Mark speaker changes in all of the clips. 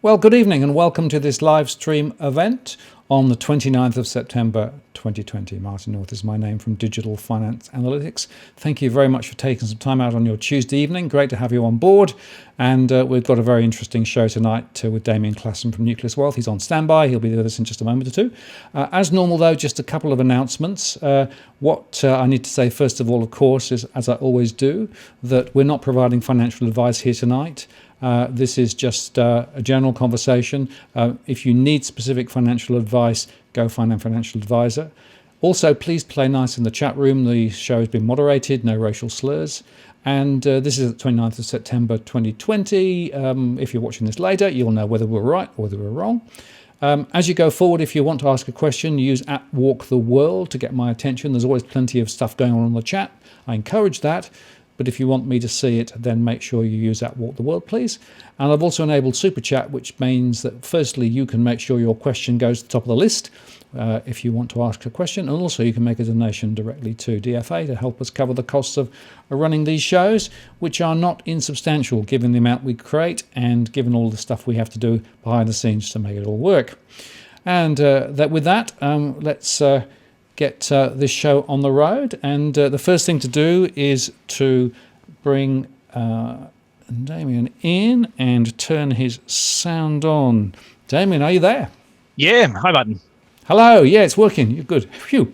Speaker 1: Well, good evening and welcome to this live stream event on the 29th of September 2020. Martin North is my name from Digital Finance Analytics. Thank you very much for taking some time out on your Tuesday evening. Great to have you on board. And we've got a very interesting show tonight with Damien Klassen from Nucleus Wealth. He's on standby. He'll be with us in just a moment or two. As normal, though, just a couple of announcements. What I need to say, first of all, of course, is, as I always do, that we're not providing financial advice here tonight. This is just a general conversation. If you need specific financial advice, go find a financial advisor. Also, please play nice in the chat room. The show has been moderated, no racial slurs. And this is the 29th of September 2020. If you're watching this later, you'll know whether we're right or whether we're wrong. As you go forward, if you want to ask a question, use @WalkTheWorld to get my attention. There's always plenty of stuff going on the chat. I encourage that. But if you want me to see it, then make sure you use @WalkTheWorld, please. And I've also enabled Super Chat, which means that firstly, you can make sure your question goes to the top of the list if you want to ask a question. And also you can make a donation directly to DFA to help us cover the costs of running these shows, which are not insubstantial given the amount we create and given all the stuff we have to do behind the scenes to make it all work. And with that, let's get this show on the road. And the first thing to do is to bring Damien in and turn his sound on. Damien, are you there?
Speaker 2: Yeah, hi Martin.
Speaker 1: Hello, yeah, it's working. You're good. Phew.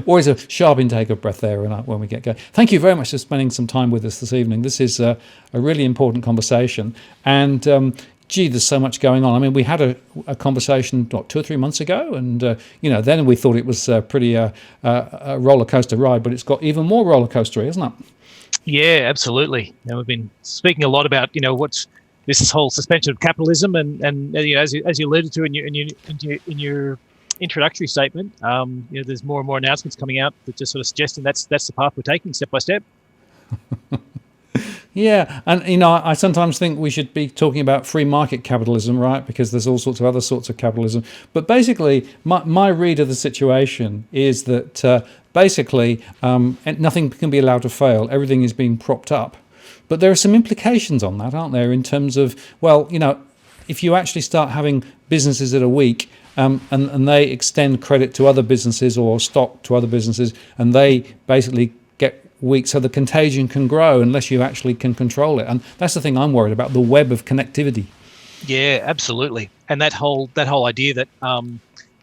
Speaker 1: Always a sharp intake of breath there when we get going. Thank you very much for spending some time with us this evening. This is a really important conversation. And gee, there's so much going on. I mean, we had a conversation, 2 or 3 months ago, and then we thought it was pretty a roller coaster ride, but it's got even more roller coastery, isn't it?
Speaker 2: Yeah, absolutely. We've been speaking a lot about what's this whole suspension of capitalism, and as you alluded to in your introductory statement, there's more and more announcements coming out that just sort of suggesting that's the path we're taking step by step.
Speaker 1: Yeah, and I sometimes think we should be talking about free market capitalism, right? Because there's all sorts of other sorts of capitalism. But basically, my read of the situation is that basically nothing can be allowed to fail. Everything is being propped up. But there are some implications on that, aren't there? In terms of, well, if you actually start having businesses that are weak, and they extend credit to other businesses or stock to other businesses, and they basically get weak, so the contagion can grow unless you actually can control it. And that's the thing I'm worried about, the web of connectivity.
Speaker 2: Yeah, absolutely. And that whole idea that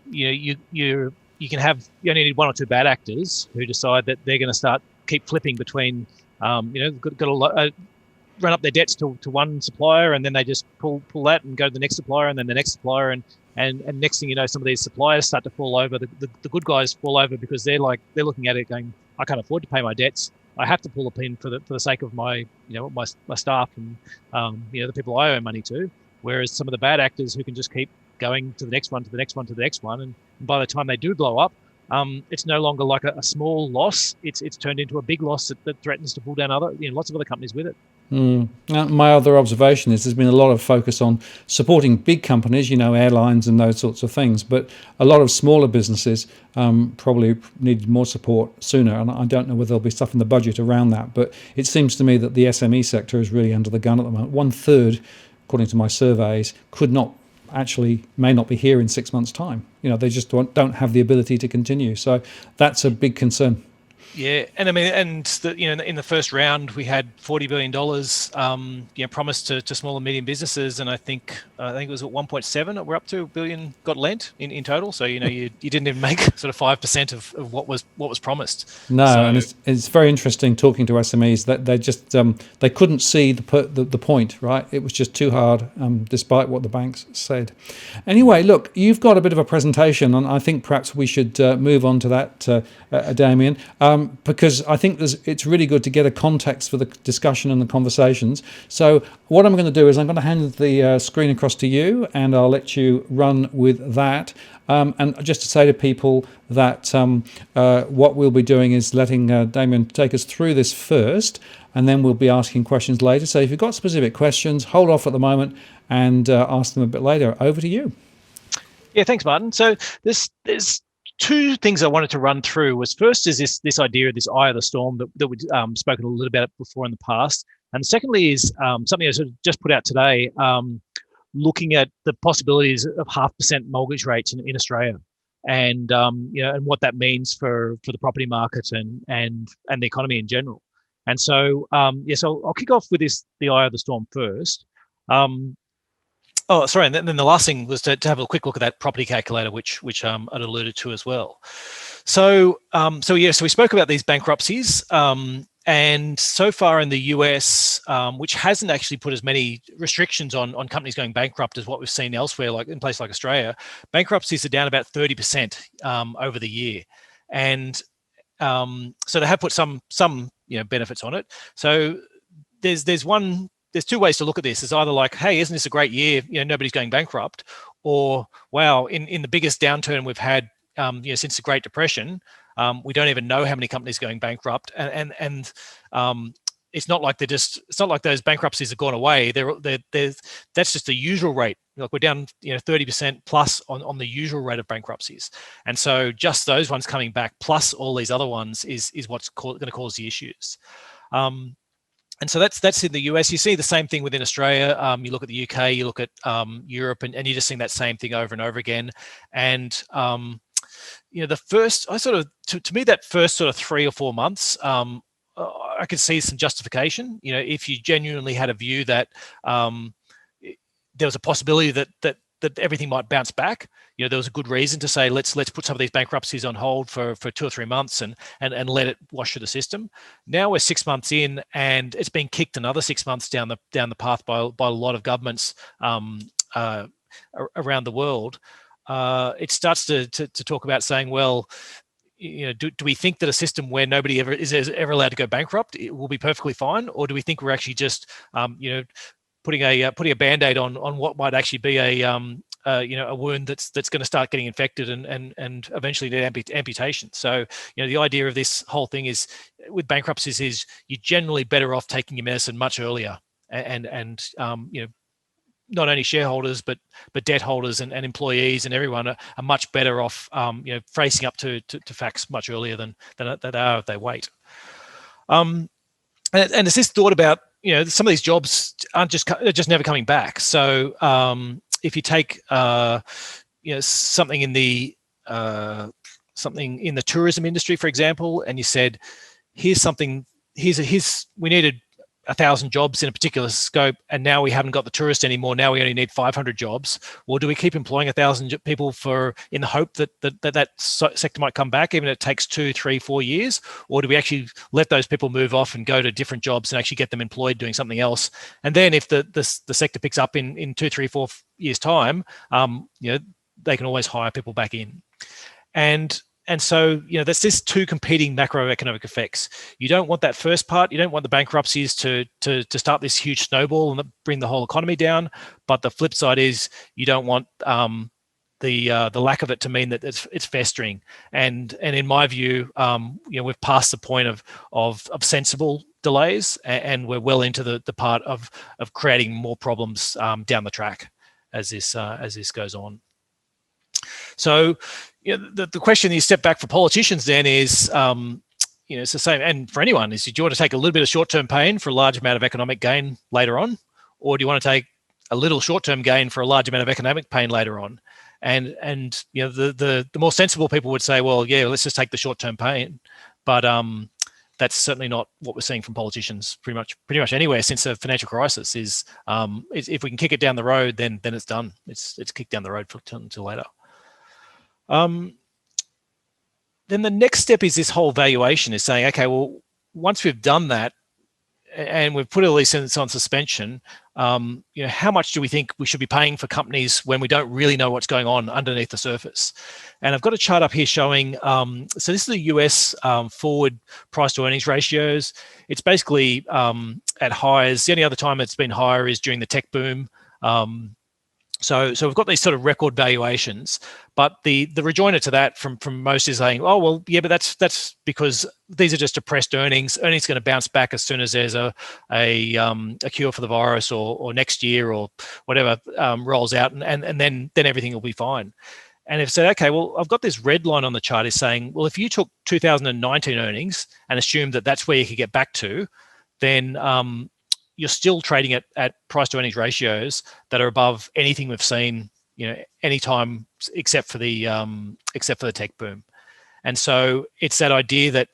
Speaker 2: you only need one or two bad actors who decide that they're going to keep flipping between got to run up their debts to one supplier, and then they just pull that and go to the next supplier, and then the next supplier, and next thing you know, some of these suppliers start to fall over. The good guys fall over because they're looking at it going, I can't afford to pay my debts. I have to pull a pin for the sake of my my staff and the people I owe money to. Whereas some of the bad actors who can just keep going to the next one, to the next one, to the next one, and by the time they do blow up, it's no longer like a small loss. It's turned into a big loss that threatens to pull down lots of other companies with it.
Speaker 1: My other observation is there's been a lot of focus on supporting big companies, airlines and those sorts of things, but a lot of smaller businesses probably needed more support sooner, and I don't know whether there'll be stuff in the budget around that, but it seems to me that the SME sector is really under the gun at the moment. 1/3, according to my surveys, may not be here in 6 months' time. They just don't have the ability to continue, so that's a big concern.
Speaker 2: Yeah, and I mean, in the first round we had $40 billion promised to small and medium businesses, and I think it was at 1.7. We're up to $1 billion got lent in total. So you didn't even make sort of 5% of what was promised.
Speaker 1: No, and it's very interesting talking to SMEs that they just they couldn't see the point, right? It was just too hard, despite what the banks said. Anyway, look, you've got a bit of a presentation, and I think perhaps we should move on to that, Damien. Because I think it's really good to get a context for the discussion and the conversations. So what I'm going to do is I'm going to hand the screen across to you, and I'll let you run with that. And just to say to people that what we'll be doing is letting Damien take us through this first, and then we'll be asking questions later. So if you've got specific questions, hold off at the moment and ask them a bit later. Over to you.
Speaker 2: Yeah, thanks, Martin. So there's two things I wanted to run through. Was first is this idea of this eye of the storm that we've spoken a little bit about before in the past, and secondly is something I sort of just put out today. looking at the possibilities of 0.5% mortgage rates in Australia, and and what that means for the property market and the economy in general. And so so I'll kick off with the eye of the storm first. Oh, sorry, and then the last thing was to have a quick look at that property calculator, which I'd alluded to as well. So we spoke about these bankruptcies, and so far in the US, which hasn't actually put as many restrictions on companies going bankrupt as what we've seen elsewhere, like in places like Australia, bankruptcies are down about 30% over the year, and so they have put some benefits on it. So there's two ways to look at this. It's either like, hey, isn't this a great year? Nobody's going bankrupt, or wow, in the biggest downturn we've had since the Great Depression, we don't even know how many companies are going bankrupt, and it's not like those bankruptcies have gone away. That's just the usual rate. Like we're down 30% plus on the usual rate of bankruptcies, and so just those ones coming back plus all these other ones is what's going to cause the issues. And so that's in the US. You see the same thing within Australia. You look at the UK, you look at Europe, and you're just seeing that same thing over and over again. And the first, to me, that first sort of 3 or 4 months, I could see some justification. If you genuinely had a view that there was a possibility that everything might bounce back. There was a good reason to say let's put some of these bankruptcies on hold for 2 or 3 months and let it wash through the system. Now we're 6 months in, and it's been kicked another 6 months down the path by a lot of governments around the world. It starts to talk about saying, well, do we think that a system where nobody is ever allowed to go bankrupt it will be perfectly fine, or do we think we're actually just putting a band-aid on what might actually be a wound that's going to start getting infected and eventually need amputation. So the idea of this whole thing is with bankruptcies is you're generally better off taking your medicine much earlier, and not only shareholders but debt holders and employees and everyone are much better off facing up to facts much earlier than they are if they wait. And there's this thought about some of these jobs aren't just never coming back. So if you take something in the tourism industry, for example, and you said, we needed 1,000 jobs in a particular scope, and now we haven't got the tourists anymore. Now we only need 500 jobs. Well, do we keep employing 1,000 people in the hope that sector might come back, even if it takes 2, 3, 4 years? Or do we actually let those people move off and go to different jobs and actually get them employed doing something else? And then if the sector picks up in 2, 3, 4 years time, they can always hire people back in. And so, there's this two competing macroeconomic effects. You don't want that first part. You don't want the bankruptcies to start this huge snowball and bring the whole economy down. But the flip side is you don't want the lack of it to mean that it's festering. And in my view, we've passed the point of sensible delays, and we're well into the part of creating more problems down the track as this goes on. So, the question you step back for politicians then is, it's the same, and for anyone is, do you want to take a little bit of short-term pain for a large amount of economic gain later on, or do you want to take a little short-term gain for a large amount of economic pain later on? And the more sensible people would say, well, yeah, let's just take the short-term pain, but that's certainly not what we're seeing from politicians pretty much anywhere since the financial crisis. Is if we can kick it down the road, then it's done. It's kicked down the road until later. Then the next step is this whole valuation, is saying, okay, well, once we've done that and we've put all these things on suspension, how much do we think we should be paying for companies when we don't really know what's going on underneath the surface? And I've got a chart up here showing, so this is the US forward price to earnings ratios. It's basically at highs. The only other time it's been higher is during the tech boom. So we've got these sort of record valuations, but the rejoinder to that from most is saying, oh, well, yeah, but that's because these are just depressed earnings. Earnings are going to bounce back as soon as there's a cure for the virus or next year or whatever rolls out, and then everything will be fine. And if said, okay, well, I've got this red line on the chart is saying, well, if you took 2019 earnings and assumed that that's where you could get back to, then you're still trading at price to earnings ratios that are above anything we've seen, any time except for the tech boom. And so it's that idea that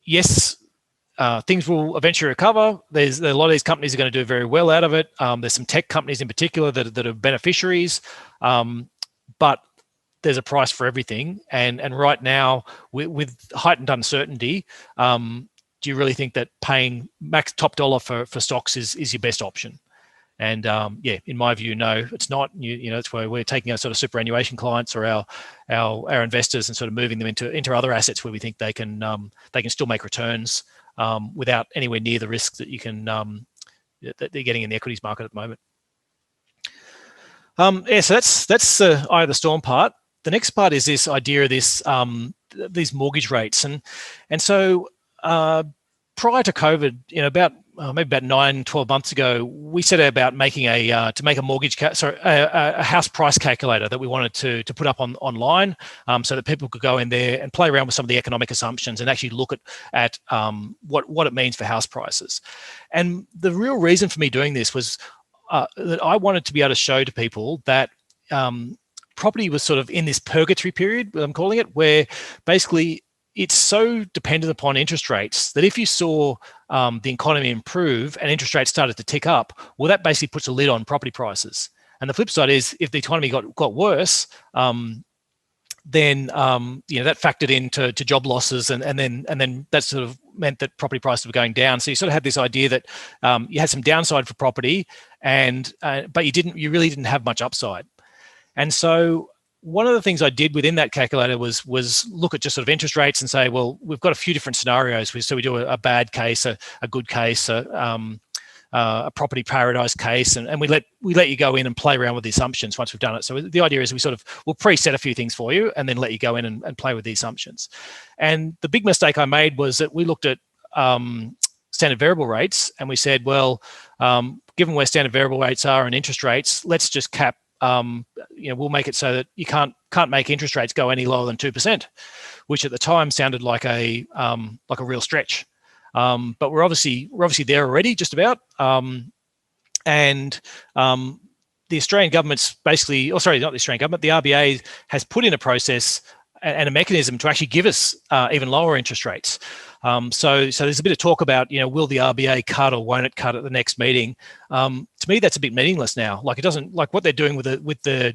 Speaker 2: yes, things will eventually recover. There's a lot of these companies are going to do very well out of it. There's some tech companies in particular that are beneficiaries, but there's a price for everything. And right now, with heightened uncertainty, do you really think that paying max top dollar for stocks is your best option? And in my view, no, it's not. That's where we're taking our sort of superannuation clients or our investors and sort of moving them into other assets where we think they can still make returns without anywhere near the risk that you can that they're getting in the equities market at the moment. So that's the eye of the storm part. The next part is this idea of these mortgage rates, and so prior to COVID, maybe about 9-12 months ago, we set about making a house price calculator that we wanted to put up online, so that people could go in there and play around with some of the economic assumptions and actually look at what it means for house prices. And the real reason for me doing this was that I wanted to be able to show to people that property was sort of in this purgatory period, I'm calling it, where basically it's so dependent upon interest rates that if you saw the economy improve and interest rates started to tick up, well, that basically puts a lid on property prices. And the flip side is, if the economy got worse, then that factored into to job losses, and then that sort of meant that property prices were going down. So you sort of had this idea that you had some downside for property, but you really didn't have much upside. And so one of the things I did within that calculator was look at just sort of interest rates and say, well, we've got a few different scenarios. So we do a bad case, a good case, a property paradise case, and we let you go in and play around with the assumptions once we've done it. So the idea is we'll preset a few things for you and then let you go in and play with the assumptions. And the big mistake I made was that we looked at standard variable rates, and we said, well, given where standard variable rates are and interest rates, let's just cap. We'll make it so that you can't make interest rates go any lower than 2%, which at the time sounded like a real stretch. But we're obviously there already, just about. And the Australian government's basically, not the Australian government, the RBA has put in a process and a mechanism to actually give us even lower interest rates. So there's a bit of talk about, will the RBA cut or won't it cut at the next meeting? To me, that's a bit meaningless now. Like, it doesn't, like what they're doing with their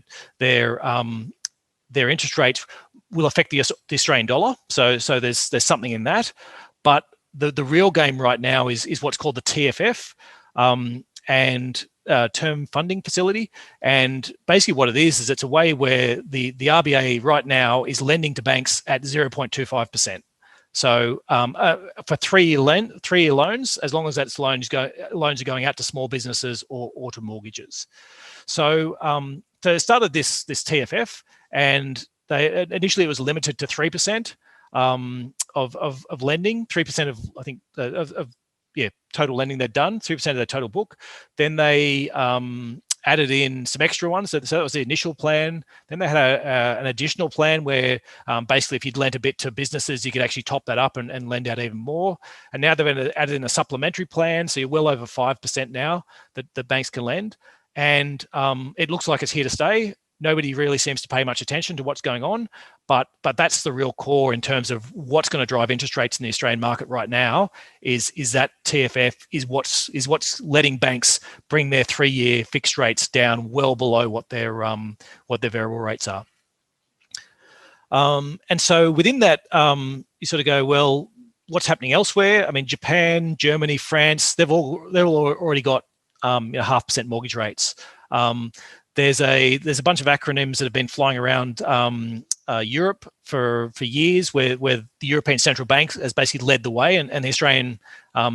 Speaker 2: interest rates will affect the Australian dollar. So there's something in that, but the real game right now is what's called the TFF and term funding facility. And basically what it is it's a way where the RBA right now is lending to banks at 0.25%. So for 3-year loans, as long as that's loans are going out to small businesses or to mortgages. So they started this TFF, and initially it was limited to 3% of lending, 3% of, I think, total lending they'd done, 3% of their total book. Then they added in some extra ones. So that was the initial plan. Then they had an additional plan where basically if you'd lent a bit to businesses, you could actually top that up and lend out even more. And now they've added in a supplementary plan. So you're well over 5% now that the banks can lend. And it looks like it's here to stay. Nobody really seems to pay much attention to what's going on, but that's the real core in terms of what's going to drive interest rates in the Australian market right now. Is that TFF is what's letting banks bring their 3-year fixed rates down well below what their variable rates are. And so within that, you sort of go, well, what's happening elsewhere? I mean, Japan, Germany, France, they've all already got 0.5% mortgage rates. There's a bunch of acronyms that have been flying around Europe for years, where the European Central Bank has basically led the way, and the Australian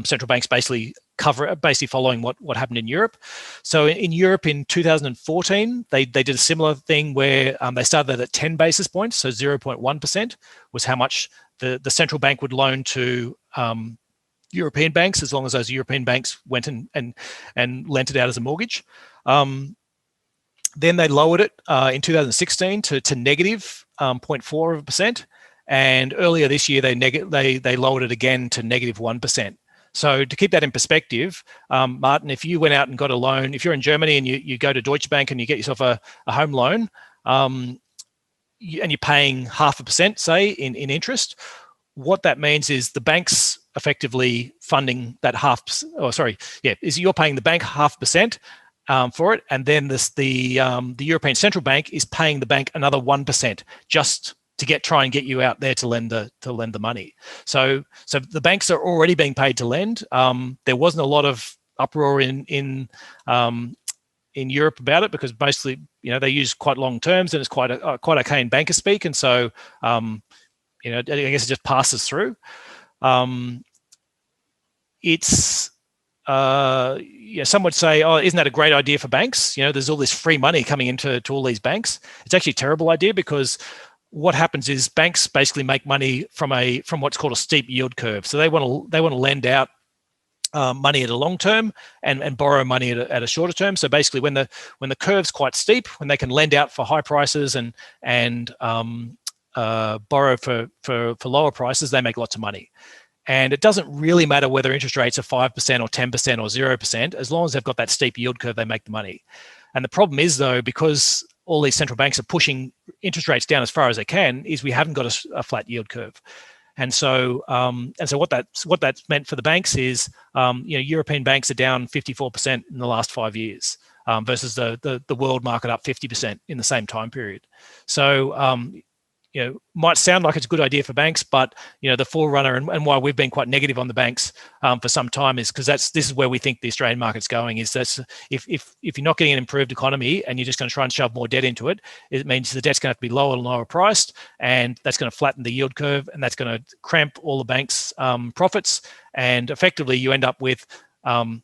Speaker 2: central banks basically following what happened in Europe. So in Europe in 2014, they did a similar thing where they started at 10 basis points, so 0.1% was how much the central bank would loan to European banks, as long as those European banks went and lent it out as a mortgage. Then they lowered it in 2016 to negative 0.4%, and earlier this year they lowered it again to negative 1%. So to keep that in perspective, Martin, if you went out and got a loan, if you're in Germany and you go to Deutsche Bank and you get yourself a home loan, and you're paying 0.5%, say, in interest, what that means is the bank's effectively funding that is you're paying the bank 0.5% for it, and then the European Central Bank is paying the bank another 1% just to try and get you out there to lend the money. So the banks are already being paid to lend. There wasn't a lot of uproar in Europe about it because mostly they use quite long terms and it's quite arcane banker speak, and so I guess it just passes through. Some would say, oh, isn't that a great idea for banks? There's all this free money coming into all these banks. It's actually a terrible idea because what happens is banks basically make money from what's called a steep yield curve. So they want to lend out money at a long term and borrow money at a shorter term. So basically, when the curve's quite steep, when they can lend out for high prices and borrow for lower prices, they make lots of money. And it doesn't really matter whether interest rates are 5% or 10% or 0%. As long as they've got that steep yield curve, they make the money. And the problem is, though, because all these central banks are pushing interest rates down as far as they can, is we haven't got a flat yield curve. And so what that's meant for the banks is, European banks are down 54% in the last 5 years, versus the world market up 50% in the same time period. So might sound like it's a good idea for banks, but the forerunner and why we've been quite negative on the banks for some time is because this is where we think the Australian market's going. Is that if you're not getting an improved economy and you're just going to try and shove more debt into it, it means the debt's going to have to be lower and lower priced, and that's going to flatten the yield curve, and that's going to cramp all the banks' profits, and effectively you end up with they're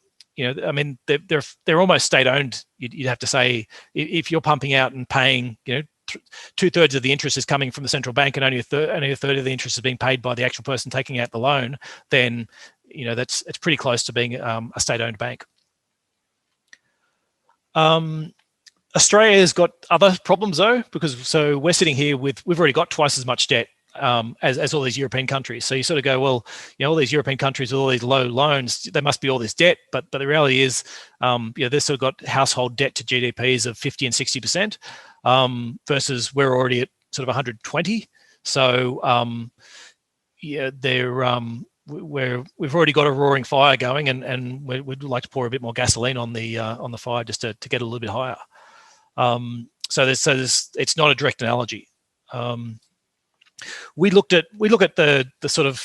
Speaker 2: almost state owned. You'd have to say, if you're pumping out and paying 2/3 of the interest is coming from the central bank and only a third of the interest is being paid by the actual person taking out the loan, then it's pretty close to being a state-owned bank. Australia's got other problems though, because we're sitting here we've already got twice as much debt as all these European countries. So you sort of go, well, all these European countries with all these low loans, there must be all this debt. But the reality is, they've sort of got household debt to GDPs of 50 and 60%, versus we're already at sort of 120. So we've already got a roaring fire going, and we'd like to pour a bit more gasoline on the fire just to get a little bit higher. So it's not a direct analogy. We look at the sort of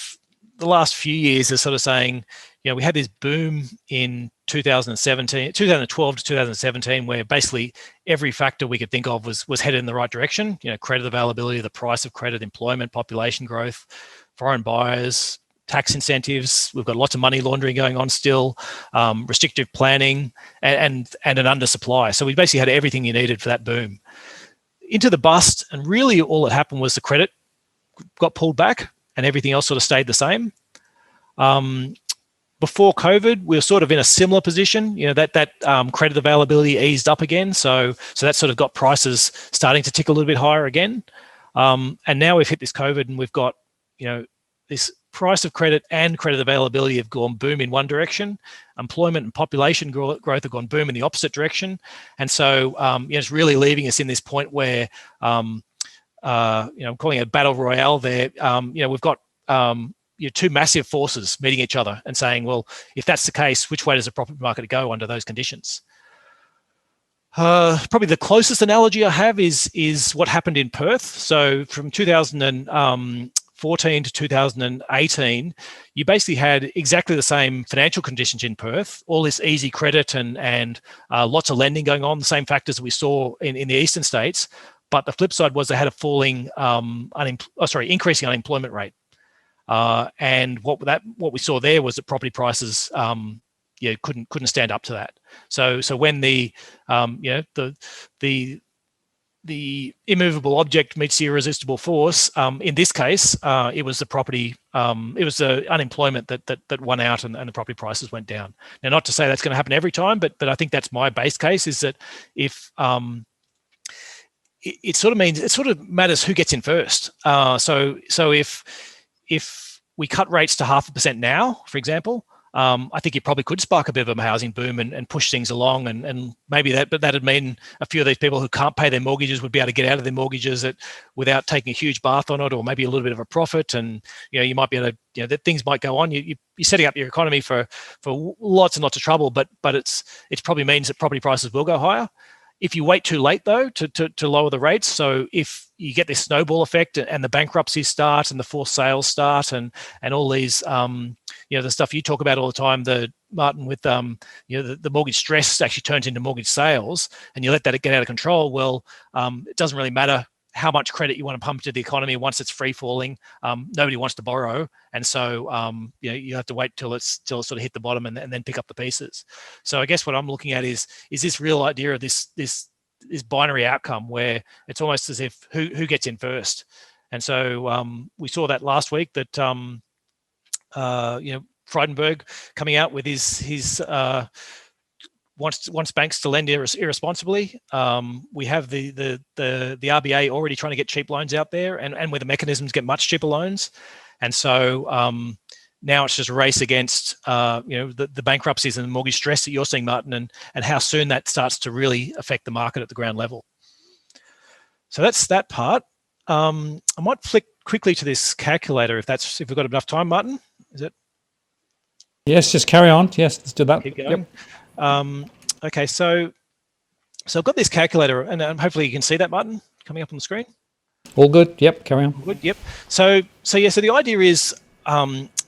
Speaker 2: the last few years as sort of saying, we had this boom in 2012 to 2017, where basically every factor we could think of was headed in the right direction. Credit availability, the price of credit, employment, population growth, foreign buyers, tax incentives. We've got lots of money laundering going on still, restrictive planning, and an undersupply. So we basically had everything you needed for that boom. Into the bust, and really all that happened was the credit got pulled back and everything else sort of stayed the same. Before COVID, we were sort of in a similar position. That credit availability eased up again, so that sort of got prices starting to tick a little bit higher again. And now we've hit this COVID, and we've got this price of credit and credit availability have gone boom in one direction. Employment and population growth have gone boom in the opposite direction, and so it's really leaving us in this point where I'm calling it a battle royale. There, we've got two massive forces meeting each other and saying, well, if that's the case, which way does the property market go under those conditions? Probably the closest analogy I have is what happened in Perth. So from 2014 to 2018, you basically had exactly the same financial conditions in Perth, all this easy credit and lots of lending going on, the same factors that we saw in the eastern states. But the flip side was they had a falling, increasing unemployment rate. And what we saw there was that property prices couldn't stand up to that. So when the immovable object meets the irresistible force, in this case it was the property, it was the unemployment that won out, and the property prices went down. Now, not to say that's going to happen every time, but I think that's my base case, is that if it sort of matters who gets in first. So if we cut rates to 0.5% now, for example, I think it probably could spark a bit of a housing boom and push things along, and maybe that'd mean a few of these people who can't pay their mortgages would be able to get out of their mortgages without taking a huge bath on it, or maybe a little bit of a profit, and you might be able to, that things might go on. You're setting up your economy for lots and lots of trouble, but it probably means that property prices will go higher. If you wait too late, though, to lower the rates, so if you get this snowball effect and the bankruptcies start and the forced sales start and all these, the stuff you talk about all the time, Martin, with the mortgage stress actually turns into mortgage sales, and you let that get out of control, well, it doesn't really matter how much credit you want to pump into the economy. Once it's free falling, nobody wants to borrow, and so you have to wait till it sort of hit the bottom and then pick up the pieces. So I guess what I'm looking at is this real idea of this binary outcome where it's almost as if who gets in first. And so we saw that last week that Frydenberg coming out with his wants banks to lend irresponsibly. We have the RBA already trying to get cheap loans out there, and where the mechanisms get much cheaper loans. And so now it's just a race against the bankruptcies and the mortgage stress that you're seeing, Martin, and how soon that starts to really affect the market at the ground level. So that's that part. I might flick quickly to this calculator if we've got enough time, Martin. Is it?
Speaker 1: Yes, just carry on. Yes, let's do that.
Speaker 2: Keep going. Yep. Okay, so I've got this calculator, and hopefully you can see that, Martin, coming up on the screen.
Speaker 1: All good. Yep, carry on.
Speaker 2: All good. Yep. So the idea is,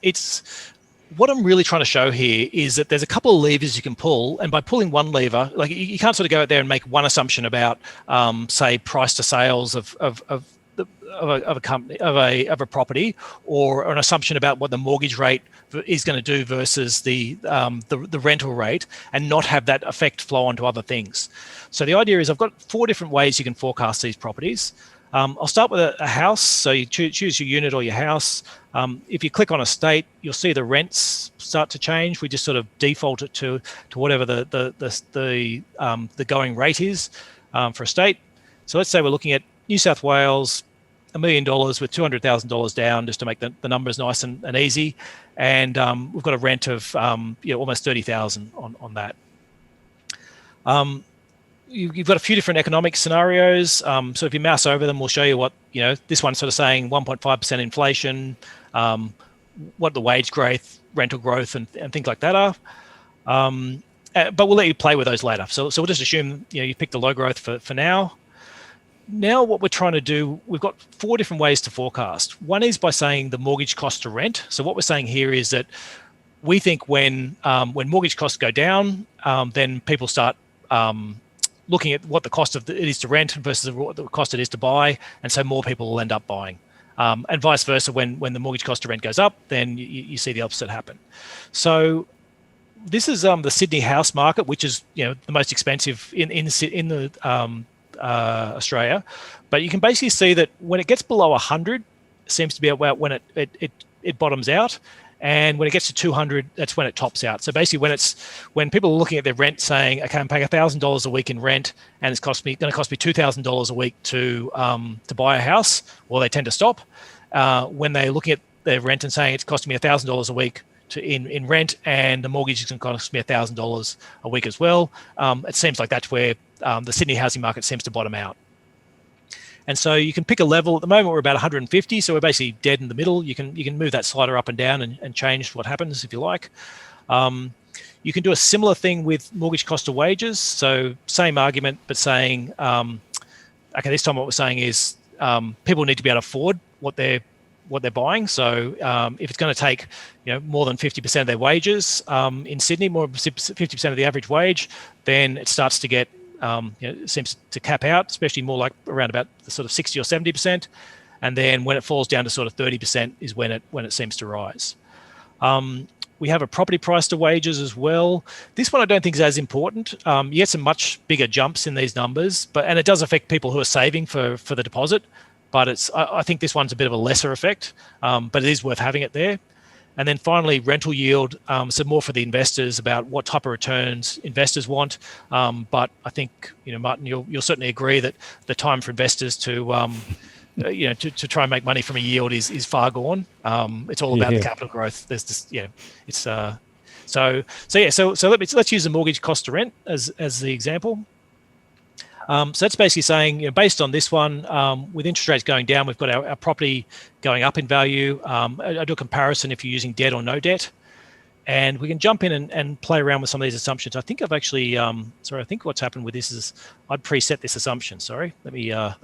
Speaker 2: it's what I'm really trying to show here is that there's a couple of levers you can pull, and by pulling one lever, like you can't sort of go out there and make one assumption about, say, price to sales of a company, of a property, or an assumption about what the mortgage rate is going to do versus the rental rate, and not have that effect flow onto other things. So the idea is I've got 4 different ways you can forecast these properties. I'll start with a house. So you choose your unit or your house. If you click on a state, you'll see the rents start to change. We just sort of default it to whatever the going rate is for a state. So let's say we're looking at New South Wales, $1 million with $200,000 down, just to make the numbers nice and easy. And we've got a rent of almost $30,000 on that. You've got a few different economic scenarios. So if you mouse over them, we'll show you what, this one's sort of saying 1.5% inflation, what the wage growth, rental growth, and things like that are. But we'll let you play with those later. So we'll just assume you pick the low growth for now. Now what we're trying to do, we've got 4 different ways to forecast. One is by saying the mortgage cost to rent. So what we're saying here is that we think when mortgage costs go down, then people start looking at what the cost of it is to rent versus what the cost it is to buy, and so more people will end up buying. And vice versa, when the mortgage cost to rent goes up, then you see the opposite happen. So this is the Sydney house market, which is the most expensive in the Australia, but you can basically see that when it gets below 100, seems to be about when it bottoms out, and when it gets to 200, that's when it tops out. So basically, when people are looking at their rent, saying, "Okay, I'm paying $1,000 a week in rent, and it's going to cost me $2,000 a week to buy a house," well, they tend to stop. When they're looking at their rent and saying it's costing me $1,000 a week in rent, and the mortgage is going to cost me $1,000 a week as well, it seems like that's where the Sydney housing market seems to bottom out. And so you can pick a level. At the moment, we're about 150, so we're basically dead in the middle. You can move that slider up and down and change what happens if you like. You can do a similar thing with mortgage cost of wages. So same argument, but saying, okay, this time what we're saying is people need to be able to afford what they're buying. So if it's going to take more than 50% of their wages in Sydney, more than 50% of the average wage, then it starts to get it seems to cap out, especially more like around about the sort of 60 or 70%. And then when it falls down to sort of 30% is when it seems to rise. We have a property price to wages as well. This one I don't think is as important. You get some much bigger jumps in these numbers, and it does affect people who are saving for the deposit. But I think this one's a bit of a lesser effect, but it is worth having it there. And then finally, rental yield, so more for the investors about what type of returns investors want. But I think, Martin, you'll certainly agree that the time for investors to try and make money from a yield is far gone. It's all about the capital growth. There's this, it's So let's use the mortgage cost to rent as the example. So that's basically saying, based on this one, with interest rates going down, we've got our property going up in value. I do a comparison if you're using debt or no debt. And we can jump in and play around with some of these assumptions. I think I've actually, I think what's happened with this is I'd preset this assumption. Sorry, let me, I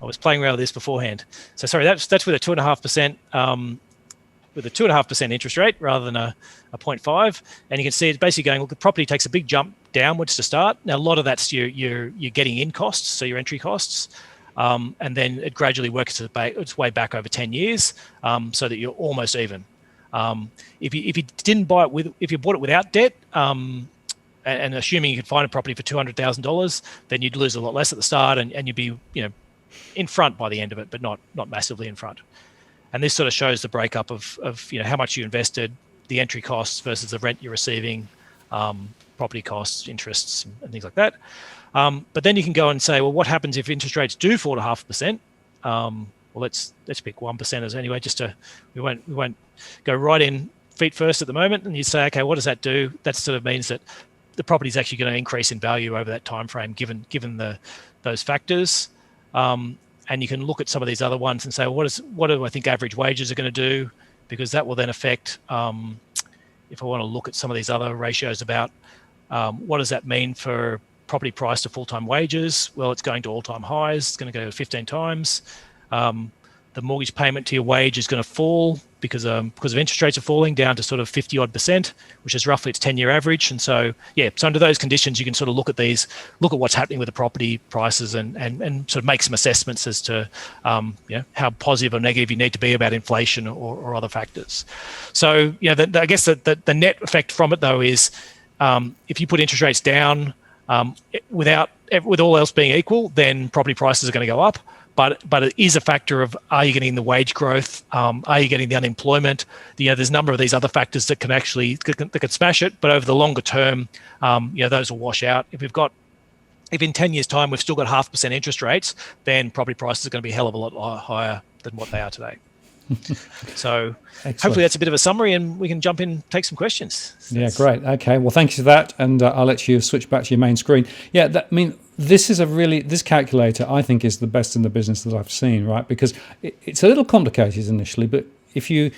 Speaker 2: was playing around with this beforehand. So sorry, that's with a 2.5%, with a 2.5% interest rate rather than a 0.5. And you can see it's basically going, look, the property takes a big jump downwards to start. Now, a lot of that's you're getting in costs, so your entry costs. And then it gradually works its way back over 10 years so that you're almost even. If you didn't buy it if you bought it without debt, and assuming you could find a property for $200,000, then you'd lose a lot less at the start, and you'd be in front by the end of it, but not massively in front. And this sort of shows the breakup of how much you invested, the entry costs versus the rent you're receiving, property costs, interests, and things like that. But then you can go and say, well, what happens if interest rates do fall to 0.5%? Well, let's pick 1%ers anyway. We won't go right in feet first at the moment. And you say, okay, what does that do? That sort of means that the property is actually going to increase in value over that time frame, given those factors. And you can look at some of these other ones and say, well, what do I think average wages are going to do? Because that will then affect. If I want to look at some of these other ratios about what does that mean for property price to full-time wages? Well, it's going to all-time highs. It's going to go 15 times. The mortgage payment to your wage is going to fall because of interest rates are falling down to sort of 50 odd %, which is roughly its 10-year average. And so under those conditions, you can sort of look at what's happening with the property prices and sort of make some assessments as to how positive or negative you need to be about inflation or other factors. So I guess the net effect from it though is if you put interest rates down with all else being equal, then property prices are going to go up. But it is a factor of, are you getting the wage growth? Are you getting the unemployment? There's a number of these other factors that can smash it. But over the longer term, those will wash out. If in 10 years' time we've still got 0.5% interest rates, then property prices are going to be a hell of a lot higher than what they are today. So
Speaker 1: Excellent.
Speaker 2: Hopefully that's a bit of a summary, and we can jump in and take some questions.
Speaker 1: Yeah, great. Okay, well, thank you for that, and I'll let you switch back to your main screen. Yeah, this calculator, I think, is the best in the business that I've seen, right? Because it's a little complicated initially, but if you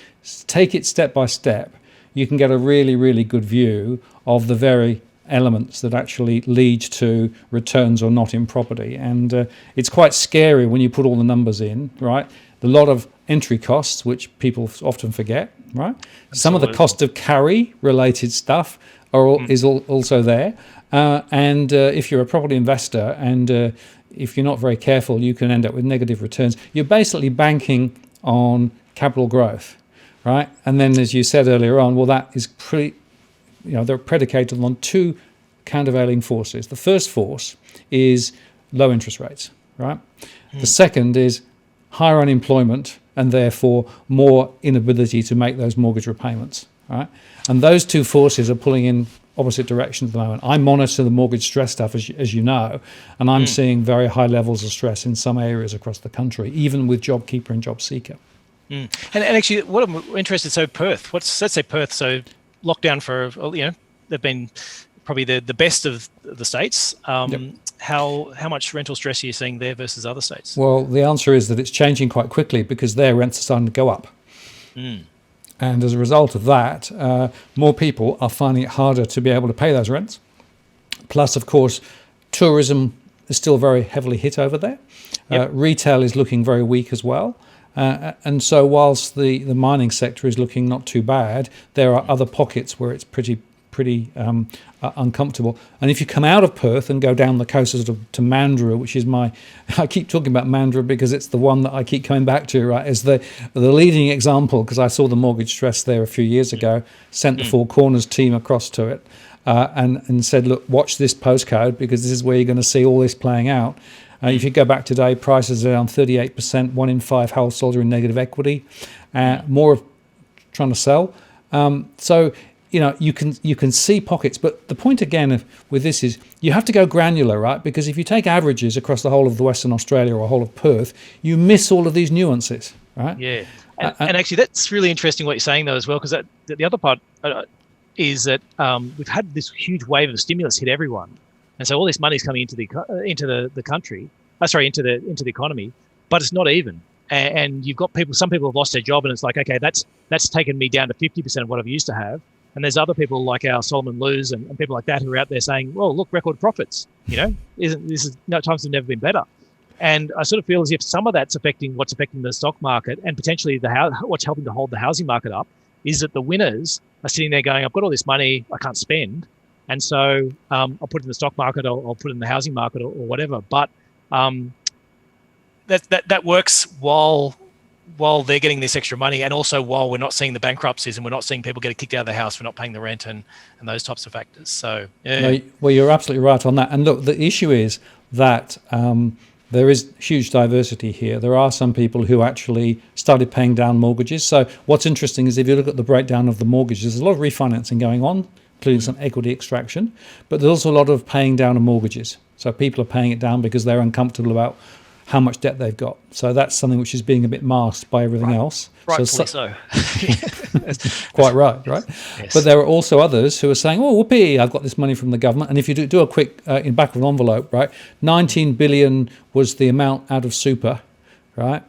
Speaker 1: take it step by step, you can get a really, really good view of the very elements that actually lead to returns or not in property. And it's quite scary when you put all the numbers in, right? A lot of entry costs, which people often forget, right? Absolutely. Some of the cost of carry related stuff is also there. And if you're a property investor and if you're not very careful, you can end up with negative returns. You're basically banking on capital growth, right? And then, as you said earlier on, well, that is they're predicated on two countervailing forces. The first force is low interest rates, right? The second is higher unemployment and therefore more inability to make those mortgage repayments, right? And those two forces are pulling in opposite directions at the moment. I monitor the mortgage stress stuff, as you know, and I'm seeing very high levels of stress in some areas across the country, even with JobKeeper and JobSeeker. And
Speaker 2: actually, what I'm interested, so Perth, let's say Perth, so lockdown for, they've been probably the best of the states. Yep. How much rental stress are you seeing there versus other states?
Speaker 1: Well, the answer is that it's changing quite quickly because their rents are starting to go up. And as a result of that, more people are finding it harder to be able to pay those rents. Plus, of course, tourism is still very heavily hit over there. Yep. Retail is looking very weak as well. And so whilst the mining sector is looking not too bad, there are other pockets where it's pretty uncomfortable. And if you come out of Perth and go down the coast to Mandurah, which is I keep talking about Mandurah because it's the one that I keep coming back to, right, as the leading example, because I saw the mortgage stress there a few years ago, sent the Four Corners team across to it and said, look, watch this postcode because this is where you're going to see all this playing out. If you go back today, prices are down 38%, 1 in 5 households are in negative equity, more trying to sell. So, you can see pockets, but the point again with this is you have to go granular, right? Because if you take averages across the whole of the Western Australia or whole of Perth, you miss all of these nuances, right?
Speaker 2: Yeah, and actually that's really interesting what you're saying though as well, because the other part, is that we've had this huge wave of stimulus hit everyone, and so all this money is coming into the country, into the economy, but it's not even. And you've got some people have lost their job, and it's like, okay, that's taken me down to 50% of what I've used to have. And there's other people like our Solomon Lews and people like that who are out there saying, well, look, record profits, times have never been better. And I sort of feel as if some of that's affecting what's affecting the stock market, and potentially what's helping to hold the housing market up is that the winners are sitting there going, I've got all this money I can't spend, and so I'll put it in the stock market, or I'll put it in the housing market, or whatever. But that works while they're getting this extra money, and also while we're not seeing the bankruptcies and we're not seeing people get kicked out of the house for not paying the rent and those types of factors. So yeah.
Speaker 1: No, well, you're absolutely right on that. And look, the issue is that there is huge diversity here. There are some people who actually started paying down mortgages. So what's interesting is if you look at the breakdown of the mortgages, there's a lot of refinancing going on, including some equity extraction, but there's also a lot of paying down of mortgages. So people are paying it down because they're uncomfortable about how much debt they've got. So that's something which is being a bit masked by everything else.
Speaker 2: Rightfully so.
Speaker 1: Quite right?
Speaker 2: Yes.
Speaker 1: But there are also others who are saying, oh, whoopee, I've got this money from the government. And if you do a quick, in back of an envelope, right, 19 billion was the amount out of super, right?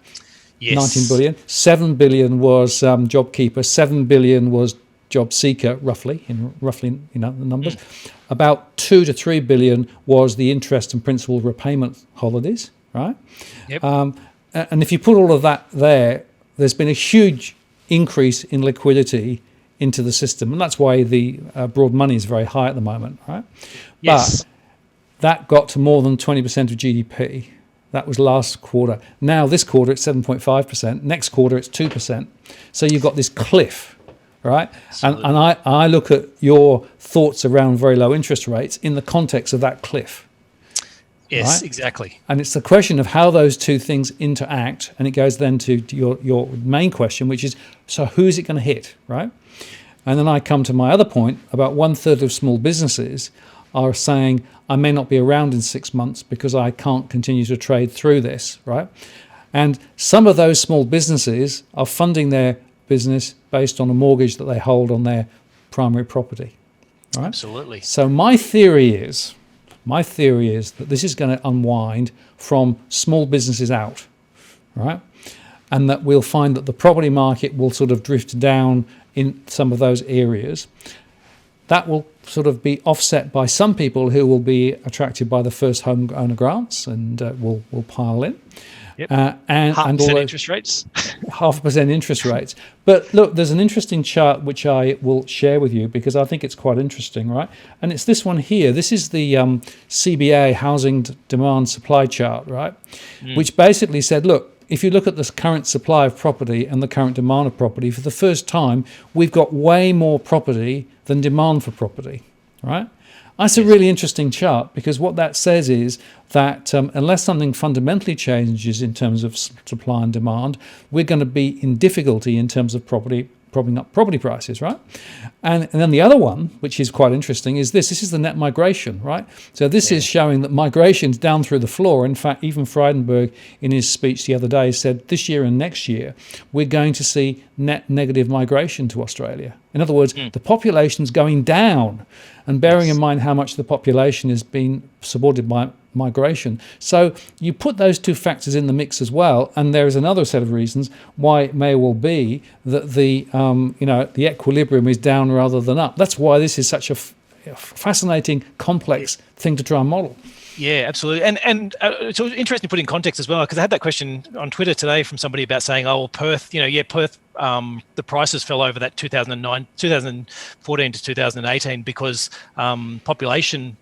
Speaker 2: Yes.
Speaker 1: 19 billion. 7 billion was JobKeeper. 7 billion was Job Seeker, roughly, the numbers. About 2 to 3 billion was the interest and principal repayment holidays, right?
Speaker 2: Yep.
Speaker 1: And if you put all of that there's been a huge increase in liquidity into the system, and that's why the broad money is very high at the moment, right?
Speaker 2: Yes.
Speaker 1: But that got to more than 20% of GDP. That was last quarter. Now this quarter it's 7.5%. Next quarter it's 2%. So you've got this cliff. Right, and I look at your thoughts around very low interest rates in the context of that cliff.
Speaker 2: Yes,
Speaker 1: right?
Speaker 2: Exactly.
Speaker 1: And it's the question of how those two things interact, and it goes then to your main question, which is, so who's it going to hit, right? And then I come to my other point about 1/3 of small businesses are saying, I may not be around in 6 months because I can't continue to trade through this, right? And some of those small businesses are funding their business based on a mortgage that they hold on their primary property, right?
Speaker 2: Absolutely.
Speaker 1: So my theory is that this is going to unwind from small businesses out, right? And that we'll find that the property market will sort of drift down in some of those areas. That will sort of be offset by some people who will be attracted by the first home owner grants and will pile in.
Speaker 2: Yep.
Speaker 1: And all
Speaker 2: interest rates.
Speaker 1: 0.5% interest rates. But look, there's an interesting chart which I will share with you because I think it's quite interesting, right? And it's this one here. This is the CBA housing demand supply chart, right? Which basically said, look, if you look at the current supply of property and the current demand of property, for the first time, we've got way more property than demand for property, right? That's a really interesting chart because what that says is that unless something fundamentally changes in terms of supply and demand, we're going to be in difficulty in terms of propping up property prices, right? And then the other one, which is quite interesting, is this. This is the net migration, right? So this is showing that migration's down through the floor. In fact, even Frydenberg in his speech the other day said this year and next year, we're going to see net negative migration to Australia. In other words, the population's going down. And bearing in mind how much the population is being supported by migration. So you put those two factors in the mix as well, and there is another set of reasons why it may well be that the equilibrium is down rather than up. That's why this is such a fascinating, complex thing to try and model.
Speaker 2: Yeah, absolutely. And it's interesting to put in context as well, because I had that question on Twitter today from somebody about saying, oh, well, Perth, Perth, the prices fell over that 2014 to 2018 because population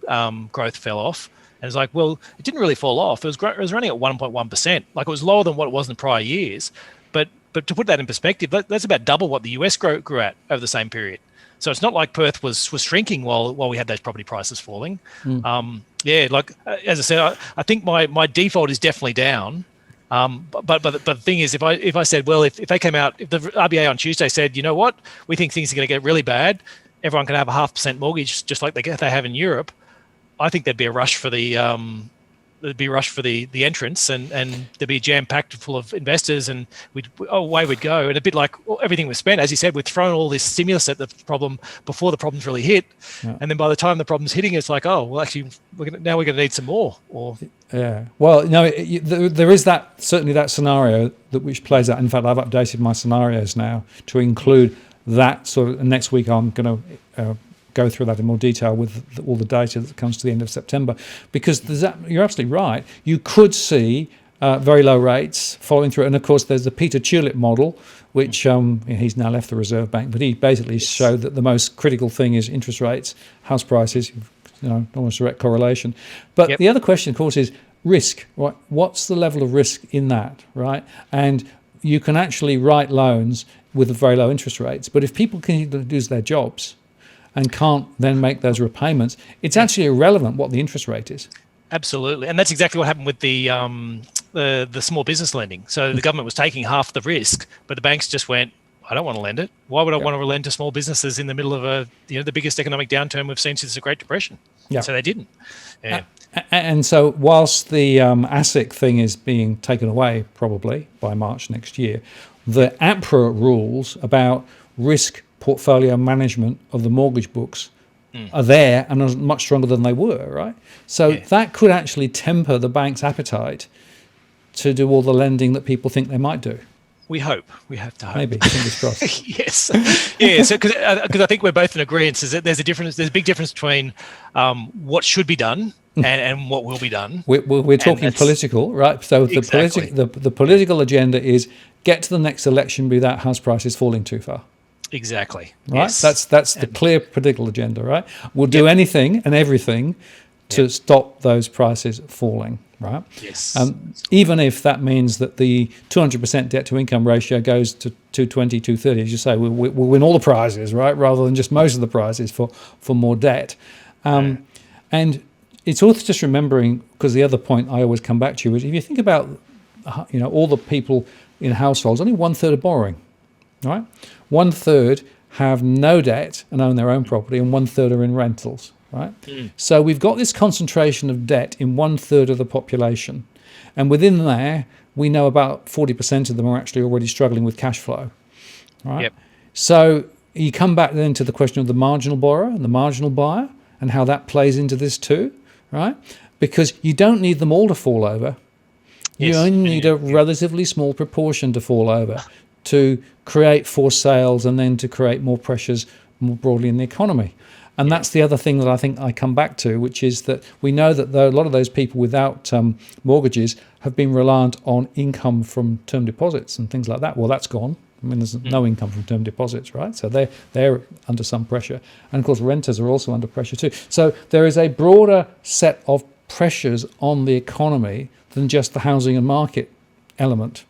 Speaker 2: growth fell off. And it's like, well, it didn't really fall off. It was running at 1.1%. Like, it was lower than what it was in prior years. But to put that in perspective, that's about double what the US grew at over the same period. So it's not like Perth was shrinking while we had those property prices falling. As I said, I think my default is definitely down. But the thing is, if I said, well, if they came out, if the RBA on Tuesday said, you know what, we think things are going to get really bad, everyone can have a 0.5% mortgage just like they have in Europe, I think there'd be a rush for the there'd be a rush for the entrance, and there'd be jam packed full of investors, and away we'd go. And a bit like everything was spent, as you said, we'd thrown all this stimulus at the problem before the problems really hit, and then by the time the problem's hitting, it's like, oh well, actually we're going to need some more. Or
Speaker 1: well, there is certainly that scenario which plays out. In fact, I've updated my scenarios now to include that sort of. Next week, I'm going to go through that in more detail with all the data that comes to the end of September, because you're absolutely right. You could see very low rates following through, and of course there's the Peter Tulip model, which he's now left the Reserve Bank, but he basically showed that the most critical thing is interest rates, house prices, almost direct correlation. But the other question, of course, is risk. Right? What's the level of risk in that, right? And you can actually write loans with very low interest rates, but if people can lose their jobs and can't then make those repayments, it's actually irrelevant what the interest rate is.
Speaker 2: Absolutely, and that's exactly what happened with the small business lending. So the government was taking half the risk, but the banks just went, I don't want to lend it. Why would I want to lend to small businesses in the middle of the biggest economic downturn we've seen since the Great Depression? Yeah. So they didn't. Yeah.
Speaker 1: And so whilst the ASIC thing is being taken away probably by March next year, the APRA rules about risk portfolio management of the mortgage books are there and are much stronger than they were, right? So that could actually temper the bank's appetite to do all the lending that people think they might do.
Speaker 2: We hope. We have to hope.
Speaker 1: Maybe, fingers crossed.
Speaker 2: Yes. Yeah, so because I think we're both in agreement is that there's a big difference between what should be done and what will be done.
Speaker 1: We're talking political, right? So the political agenda is get to the next election without house prices falling too far.
Speaker 2: Exactly.
Speaker 1: Right. Yes. That's the clear political agenda, right? We'll do anything and everything to stop those prices falling, right?
Speaker 2: Yes.
Speaker 1: Even if that means that the 200% debt to income ratio goes to 220, 230, as you say, we'll win all the prizes, right? Rather than just most of the prizes for more debt. And it's worth just remembering, because the other point I always come back to is if you think about all the people in households, only 1/3 are borrowing, right? 1/3 have no debt and own their own property, and 1/3 are in rentals, right? So we've got this concentration of debt in 1/3 of the population. And within there, we know about 40% of them are actually already struggling with cash flow, right?
Speaker 2: Yep.
Speaker 1: So you come back then to the question of the marginal borrower and the marginal buyer and how that plays into this too, right? Because you don't need them all to fall over. You only need a relatively small proportion to fall over to create forced sales and then to create more pressures more broadly in the economy. And that's the other thing that I think I come back to, which is that we know that a lot of those people without mortgages have been reliant on income from term deposits and things like that. Well, that's gone. I mean, there's no income from term deposits, right? So they're under some pressure. And of course, renters are also under pressure too. So there is a broader set of pressures on the economy than just the housing and market element.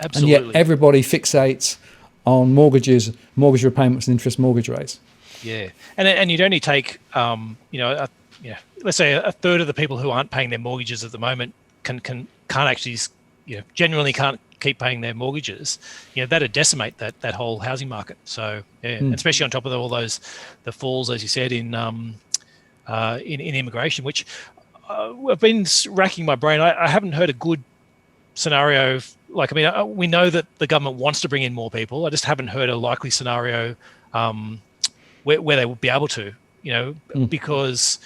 Speaker 2: Absolutely.
Speaker 1: And yet everybody fixates on mortgages, mortgage repayments and interest mortgage rates.
Speaker 2: Yeah. And you'd only take, let's say a third of the people who aren't paying their mortgages at the moment can't actually, genuinely can't keep paying their mortgages. That'd decimate that whole housing market. So, and especially on top of all the falls, as you said, in immigration, which I've been racking my brain. I haven't heard a good scenario. We know that the government wants to bring in more people. I just haven't heard a likely scenario where they would be able to, because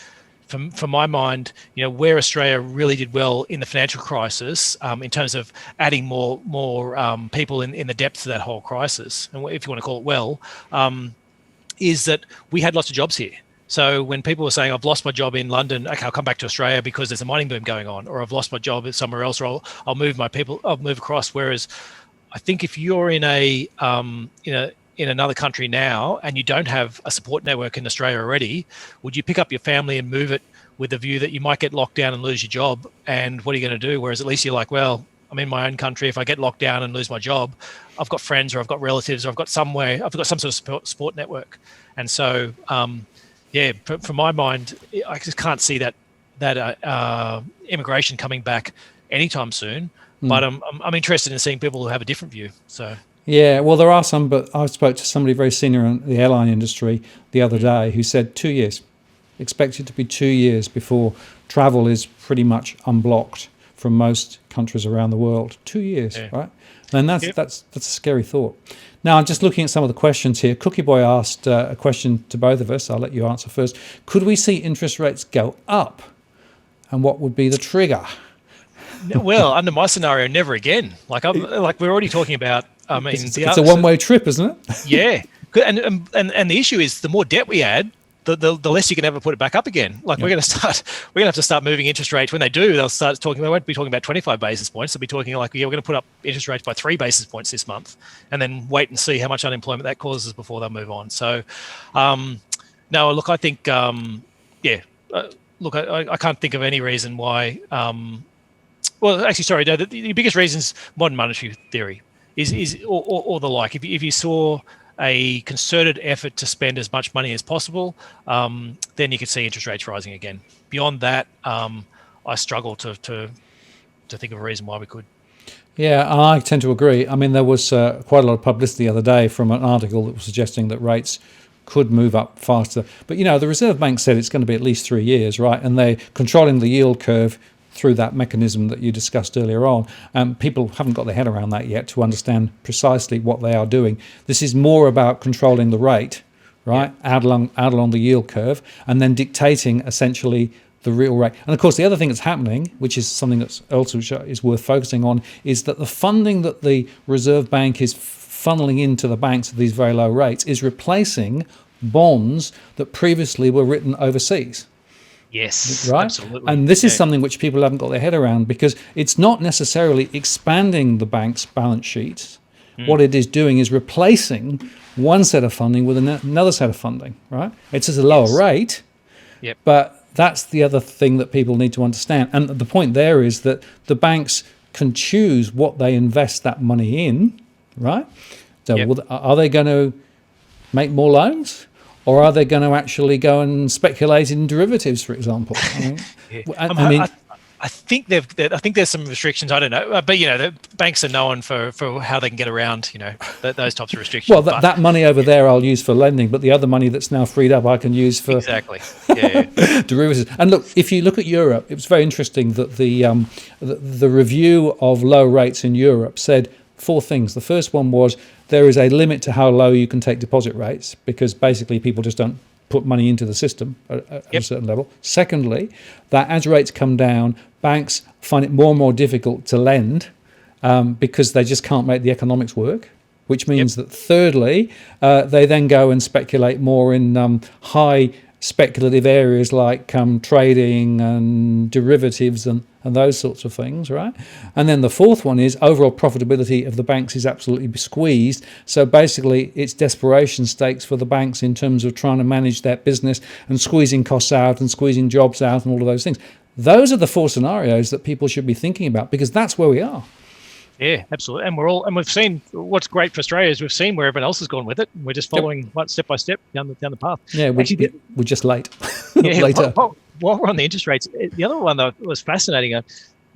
Speaker 2: from my mind, where Australia really did well in the financial crisis, in terms of adding more people in the depths of that whole crisis, and if you want to call it is that we had lots of jobs here. So when people were saying, I've lost my job in London, okay, I'll come back to Australia because there's a mining boom going on, or I've lost my job somewhere else, or I'll move I'll move across. Whereas I think if you're in in another country now and you don't have a support network in Australia already, would you pick up your family and move it with the view that you might get locked down and lose your job? And what are you going to do? Whereas at least you're like, well, I'm in my own country. If I get locked down and lose my job, I've got friends or I've got relatives or I've got some sort of support network. And so, from my mind, I just can't see that immigration coming back anytime soon. But I'm interested in seeing people who have a different view. So.
Speaker 1: Yeah, well, there are some, but I spoke to somebody very senior in the airline industry the other day who said 2 years. expect it to be 2 years before travel is pretty much unblocked from most countries around the world. 2 years, right? And that's a scary thought. Now, I'm just looking at some of the questions here. Cookie Boy asked a question to both of us. I'll let you answer first. Could we see interest rates go up? And what would be the trigger?
Speaker 2: Well, under my scenario, never again. Like we're already talking about. I mean,
Speaker 1: it's a one-way trip, isn't it?
Speaker 2: Yeah, and the issue is the more debt we add, the less you can ever put it back up again. Like we're going to have to start moving interest rates. When they do, they'll start talking. They won't be talking about 25 basis points. They'll be talking like, yeah, we're going to put up interest rates by 3 basis points this month, and then wait and see how much unemployment that causes before they'll move on. So, no, look, I think, look, I can't think of any reason why. Well, actually, sorry, no, the biggest reason is modern monetary theory or the like. If you saw a concerted effort to spend as much money as possible, then you could see interest rates rising again. Beyond that, I struggle to think of a reason why we could.
Speaker 1: Yeah, I tend to agree. I mean, there was quite a lot of publicity the other day from an article that was suggesting that rates could move up faster. But, the Reserve Bank said it's going to be at least 3 years, right? And they're controlling the yield curve through that mechanism that you discussed earlier on. People haven't got their head around that yet to understand precisely what they are doing. This is more about controlling the rate, right, out along the yield curve, and then dictating essentially the real rate. And of course, the other thing that's happening, which is something that's also is worth focusing on, is that the funding that the Reserve Bank is funneling into the banks at these very low rates is replacing bonds that previously were written overseas.
Speaker 2: Yes,
Speaker 1: right?
Speaker 2: Absolutely.
Speaker 1: And this is something which people haven't got their head around, because it's not necessarily expanding the bank's balance sheets. What it is doing is replacing one set of funding with another set of funding, right? It's at a lower rate, but that's the other thing that people need to understand. And the point there is that the banks can choose what they invest that money in, right? So are they going to make more loans? Or are they going to actually go and speculate in derivatives, for example?
Speaker 2: I think I think there's some restrictions. I don't know, but the banks are known for how they can get around those types of restrictions.
Speaker 1: Well, that money over there I'll use for lending, but the other money that's now freed up I can use for derivatives. And look, if you look at Europe, it was very interesting that the review of low rates in Europe said 4 things. The first one was there is a limit to how low you can take deposit rates, because basically people just don't put money into the system at a certain level. Secondly, that as rates come down, banks find it more and more difficult to lend because they just can't make the economics work, which means that thirdly, they then go and speculate more in high speculative areas like trading and derivatives and those sorts of things, right? And then the fourth one is overall profitability of the banks is absolutely squeezed. So basically, it's desperation stakes for the banks in terms of trying to manage their business and squeezing costs out and squeezing jobs out and all of those things. Those are the 4 scenarios that people should be thinking about, because that's where we are.
Speaker 2: Yeah, absolutely. And we've seen what's great for Australia is we've seen where everyone else has gone with it. We're just following one step by step down the path.
Speaker 1: Yeah, we're just late.
Speaker 2: Later. While we're on the interest rates, the other one that was fascinating, I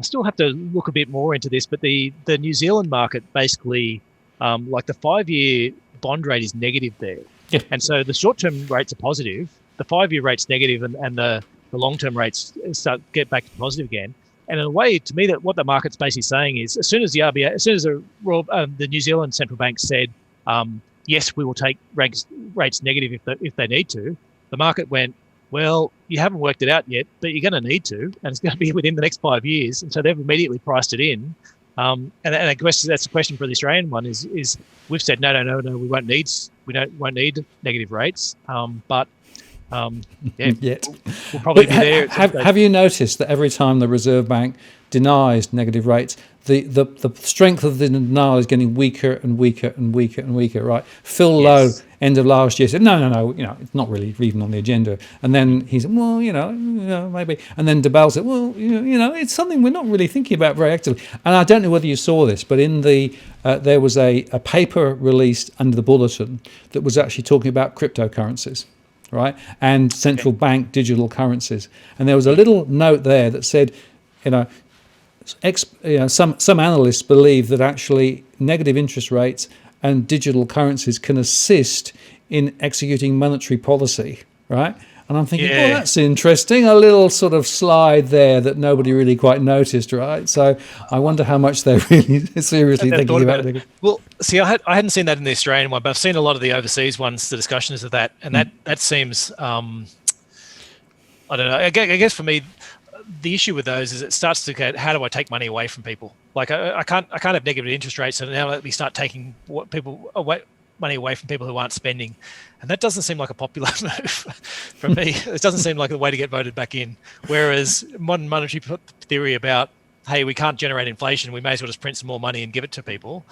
Speaker 2: still have to look a bit more into this, but the New Zealand market basically, like the 5-year bond rate is negative there.
Speaker 1: Yeah.
Speaker 2: And so the short-term rates are positive, the 5-year rate's negative, and the long-term rates get back to positive again. And in a way, to me, that what the market's basically saying is, as soon as the RBA, as soon as the New Zealand Central Bank said, yes, we will take rates negative if they need to, the market went, well, you haven't worked it out yet, but you're going to need to, and it's going to be within the next 5 years. And so they've immediately priced it in. And I guess that's the question for the Australian one is we've said no, we won't need negative rates, but.
Speaker 1: Yet.
Speaker 2: We'll probably be there.
Speaker 1: Have you noticed that every time the Reserve Bank denies negative rates, the strength of the denial is getting weaker and weaker and weaker and weaker, right? Phil Lowe, end of last year, said, no, it's not really even on the agenda. And then he said, well, maybe. And then DeBell said, well, it's something we're not really thinking about very actively. And I don't know whether you saw this, but in there was a paper released under the bulletin that was actually talking about cryptocurrencies, right, and central bank digital currencies. And there was a little note there that said, some analysts believe that actually negative interest rates and digital currencies can assist in executing monetary policy, right? And I'm thinking,
Speaker 2: Yeah.
Speaker 1: that's interesting. A little sort of slide there that nobody really quite noticed, right? So I wonder how much they're really seriously
Speaker 2: They've thought
Speaker 1: thinking
Speaker 2: about
Speaker 1: about
Speaker 2: it.
Speaker 1: it.
Speaker 2: Well, see, I hadn't seen that in the Australian one, but I've seen a lot of the overseas ones, the discussions of that, and that seems, I don't know. I guess for me, the issue with those is it starts to get, how do I take money away from people? Like I can't have negative interest rates, so now let me start taking money away from people who aren't spending, and that doesn't seem like a popular move for me. It doesn't seem like the way to get voted back in. Whereas modern monetary theory about, hey, we can't generate inflation, we may as well just print some more money and give it to people.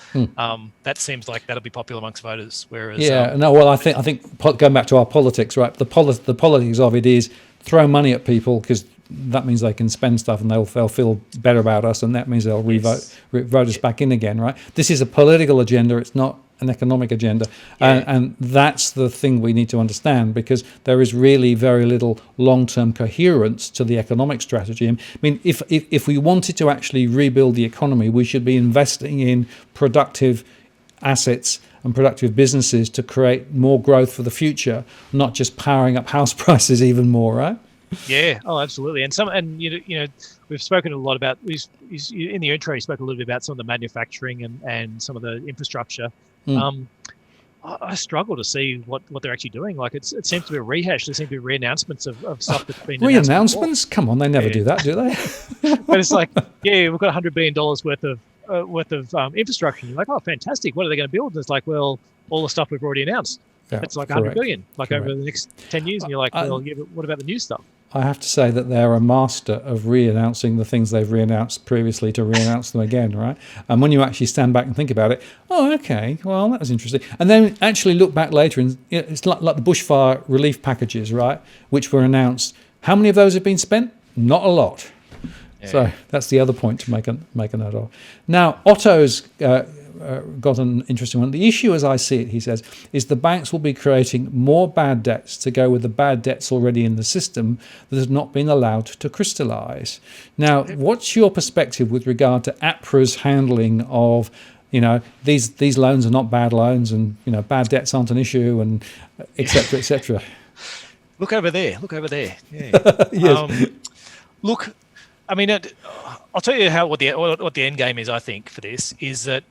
Speaker 2: That seems like that'll be popular amongst voters. Whereas
Speaker 1: I think going back to our politics, right? The politics of it is throw money at people because that means they can spend stuff and they'll feel better about us, and that means they'll vote us back in again, right? This is a political agenda. It's not an economic agenda, and that's the thing we need to understand, because there is really very little long-term coherence to the economic strategy. I mean, if we wanted to actually rebuild the economy, we should be investing in productive assets and productive businesses to create more growth for the future, not just powering up house prices even more, right?
Speaker 2: Yeah. Oh, absolutely. And you know, we've spoken a lot about. In the intro, you spoke a little bit about some of the manufacturing and some of the infrastructure. I struggle to see what they're actually doing. Like it seems to be a rehash. There seem to be re-announcements of stuff that's been
Speaker 1: re-announcements. Come on, they never do that, do they?
Speaker 2: But it's like, we've got $100 billion worth of infrastructure. And you're like, oh, fantastic. What are they going to build? And it's like, well, all the stuff we've already announced.
Speaker 1: Yeah,
Speaker 2: it's like 100 billion, over the next 10 years. And you're like, well, but what about the new stuff?
Speaker 1: I have to say that they're a master of re-announcing the things they've re-announced previously to re-announce them again, right? And when you actually stand back and think about it, oh, okay, well, that was interesting. And then actually look back later, and it's like the bushfire relief packages, right, which were announced. How many of those have been spent? Not a lot. Yeah. So that's the other point to make a note of. Now, Otto's got an interesting one. The issue, as I see it, he says, is the banks will be creating more bad debts to go with the bad debts already in the system that have not been allowed to crystallise. Now, what's your perspective with regard to APRA's handling of, these loans are not bad loans, and bad debts aren't an issue, and et cetera, et cetera?
Speaker 2: Look over there. Yeah.
Speaker 1: Yes.
Speaker 2: Look. I mean, I'll tell you what the end game is. I think for this is that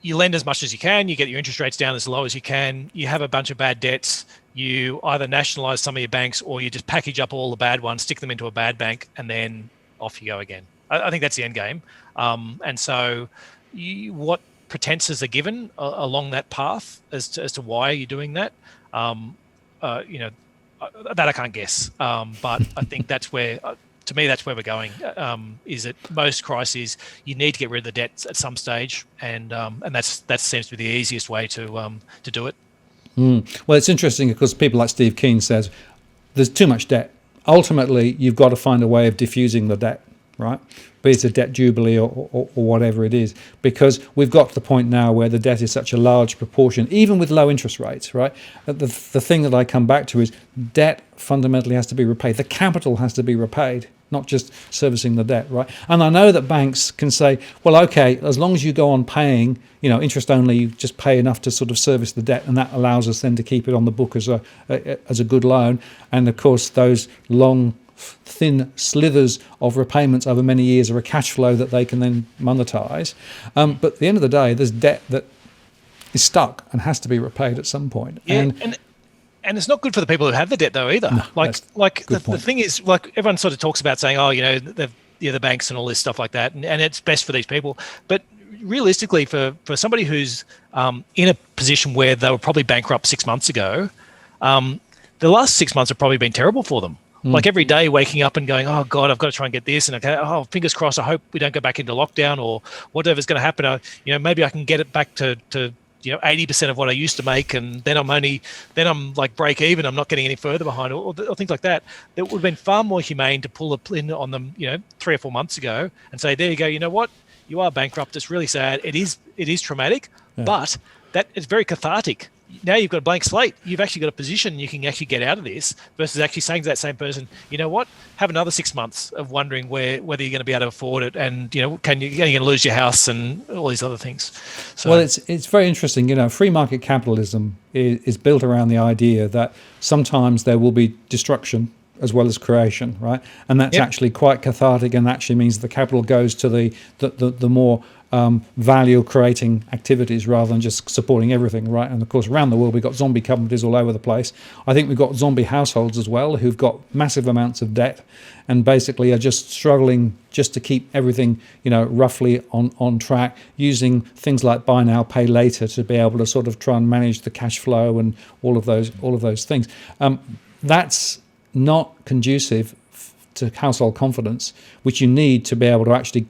Speaker 2: you lend as much as you can, you get your interest rates down as low as you can. You have a bunch of bad debts. You either nationalise some of your banks, or you just package up all the bad ones, stick them into a bad bank, and then off you go again. I think that's the end game. And so, what pretenses are given along that path as to why you're doing that? That I can't guess, but I think that's where, to me, that's where we're going. Is that most crises you need to get rid of the debt at some stage, and that seems to be the easiest way to do it.
Speaker 1: Well, it's interesting because people like Steve Keen says there's too much debt. Ultimately, you've got to find a way of diffusing the debt, right? Be it a debt jubilee or whatever it is, because we've got to the point now where the debt is such a large proportion, even with low interest rates, right? The thing that I come back to is debt fundamentally has to be repaid. The capital has to be repaid, not just servicing the debt, right? And I know that banks can say, well, okay, as long as you go on paying, interest only, you just pay enough to sort of service the debt, and that allows us then to keep it on the book as a good loan. And of course, those long, thin slithers of repayments over many years are a cash flow that they can then monetize. But at the end of the day, there's debt that is stuck and has to be repaid at some point.
Speaker 2: Yeah, and it's not good for the people who have the debt though either. No, the thing is, like, everyone sort of talks about saying, oh, the banks and all this stuff like that, and it's best for these people. But realistically, for somebody who's in a position where they were probably bankrupt 6 months ago, the last 6 months have probably been terrible for them. Like every day waking up and going, oh God, I've got to try and get this, and okay, oh, fingers crossed, I hope we don't go back into lockdown or whatever's going to happen. Maybe I can get it back to 80% of what I used to make, and then I'm like break even. I'm not getting any further behind, or things like that. That would have been far more humane to pull a pin on them, 3 or 4 months ago, and say, there you go. You know what? You are bankrupt. It's really sad. It is traumatic, but that it's very cathartic now you've got a blank slate. You've actually got a position you can actually get out of this, versus actually saying to that same person, you know what, have another 6 months of wondering whether you're going to be able to afford it, and you're going to lose your house and all these other things. So,
Speaker 1: well, it's very interesting. Free market capitalism is built around the idea that sometimes there will be destruction as well as creation, right? And that's actually quite cathartic, and actually means the capital goes to the more value creating activities rather than just supporting everything, right? And of course, around the world, we've got zombie companies all over the place. I think we've got zombie households as well, who've got massive amounts of debt and basically are just struggling just to keep everything, roughly on track, using things like buy now, pay later to be able to sort of try and manage the cash flow and all of those things. That's not conducive to household confidence, which you need to be able to actually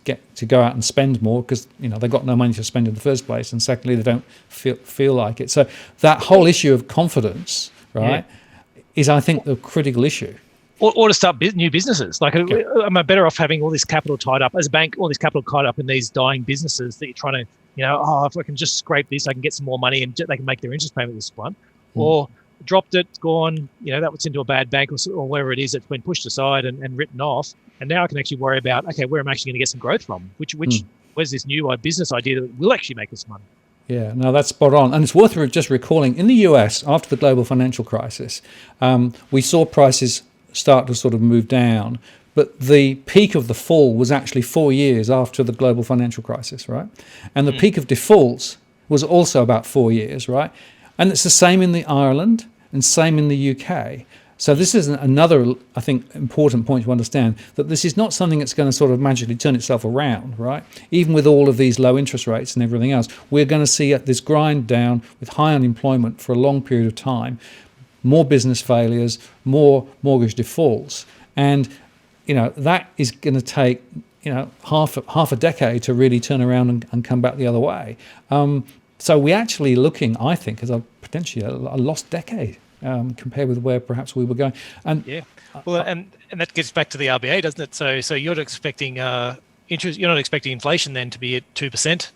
Speaker 1: get to go out and spend more, because they've got no money to spend in the first place, and secondly, they don't feel like it. So that whole issue of confidence, right, is, I think, the critical issue.
Speaker 2: Or to start new businesses. Like, am I better off having all this capital tied up as a bank, all this capital tied up in these dying businesses that you're trying to, if I can just scrape this, I can get some more money and they can make their interest payment this one, or dropped it, gone, that was into a bad bank or wherever it is that's been pushed aside and written off. And now I can actually worry about, okay, where am I actually going to get some growth from? Where's this new business idea that will actually make us money?
Speaker 1: Yeah, no, that's spot on. And it's worth just recalling, in the US, after the global financial crisis, we saw prices start to sort of move down. But the peak of the fall was actually 4 years after the global financial crisis, right? And the peak of defaults was also about 4 years, right? And it's the same in the Ireland and same in the UK. So this is another, I think, important point to understand, that this is not something that's going to sort of magically turn itself around, right? Even with all of these low interest rates and everything else, we're going to see this grind down with high unemployment for a long period of time, more business failures, more mortgage defaults. And, that is going to take, half a decade to really turn around and come back the other way. So we're actually looking, I think, as potentially a lost decade compared with where perhaps we were going. And
Speaker 2: well, and that gets back to the RBA, doesn't it? So you're not expecting interest. You're not expecting inflation then to be at 2%.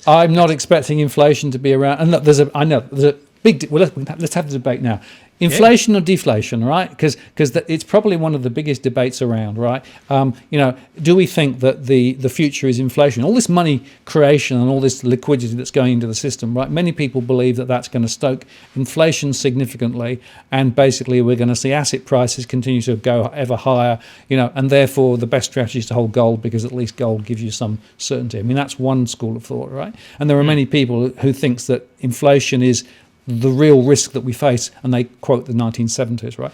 Speaker 1: I'm not expecting inflation to be around. And look, there's a big. Well, let's have the debate now. Inflation or deflation, right? Because it's probably one of the biggest debates around, right? Do we think that the future is inflation? All this money creation and all this liquidity that's going into the system, right? Many people believe that that's going to stoke inflation significantly, and basically we're going to see asset prices continue to go ever higher, and therefore the best strategy is to hold gold, because at least gold gives you some certainty. I mean, that's one school of thought, right? And there are many people who thinks that inflation is the real risk that we face, and they quote the 1970s, right?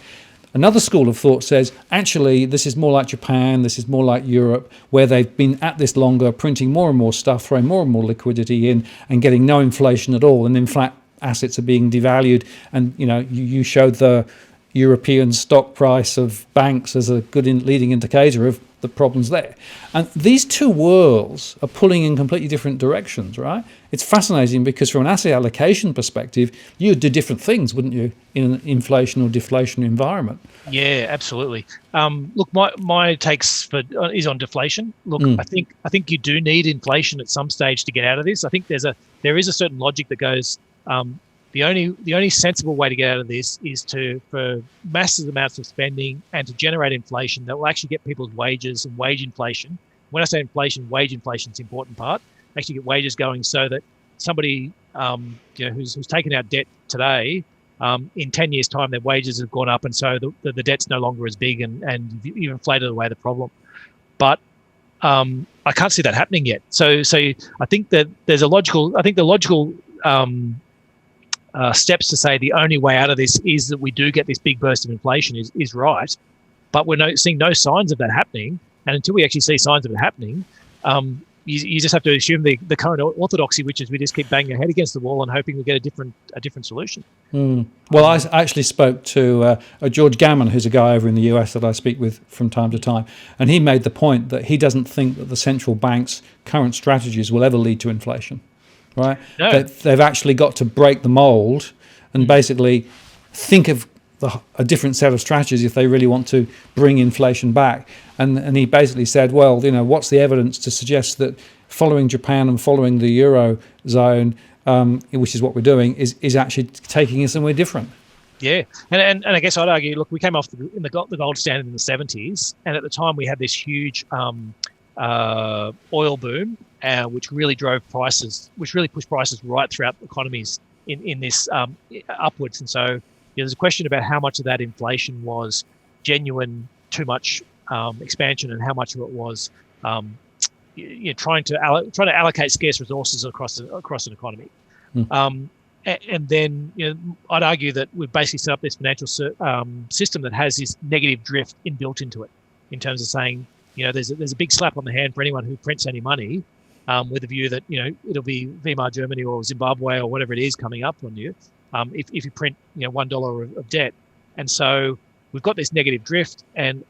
Speaker 1: Another school of thought says, actually, this is more like Japan, this is more like Europe, where they've been at this longer, printing more and more stuff, throwing more and more liquidity in, and getting no inflation at all. And in fact, assets are being devalued. And, you showed the European stock price of banks as a good leading indicator of the problems there. And these two worlds are pulling in completely different directions, right? It's fascinating because from an asset allocation perspective, you'd do different things, wouldn't you, in an inflation or deflation environment? Yeah,
Speaker 2: absolutely. Look, my takes is on deflation. Look, I think you do need inflation at some stage to get out of this. I think there is a certain logic that goes, the only sensible way to get out of this is for massive amounts of spending and to generate inflation that will actually get people's wages and wage inflation. When I say inflation, wage inflation is the important part. Actually get wages going so that somebody who's taken out debt today, in 10 years' time, their wages have gone up, and so the debt's no longer as big, and you've inflated away the problem. But I can't see that happening yet. So I think that the logical steps to say the only way out of this is that we do get this big burst of inflation is right, but we're seeing no signs of that happening. And until we actually see signs of it happening, you just have to assume the current orthodoxy, which is we just keep banging our head against the wall and hoping we get a different solution.
Speaker 1: Well, I actually spoke to George Gammon, who's a guy over in the US that I speak with from time to time, and he made the point that he doesn't think that the central bank's current strategies will ever lead to inflation. Right?
Speaker 2: No.
Speaker 1: They've actually got to break the mold and basically think of a different set of strategies if they really want to bring inflation back. And he basically said, well, what's the evidence to suggest that following Japan and following the Eurozone, which is what we're doing, is actually taking us somewhere different.
Speaker 2: Yeah, and I guess I'd argue, look, we came off the gold standard in the 70s, and at the time we had this huge oil boom, which really drove prices, which really pushed prices right throughout economies in this upwards. And so there's a question about how much of that inflation was genuine, too much expansion, and how much of it was trying to allocate scarce resources across an economy. And then, I'd argue that we've basically set up this financial system that has this negative drift inbuilt into it, in terms of saying, there's a big slap on the hand for anyone who prints any money, with a view that it'll be Weimar Germany or Zimbabwe or whatever it is coming up on you, if you print $1 of debt. And so we've got this negative drift, and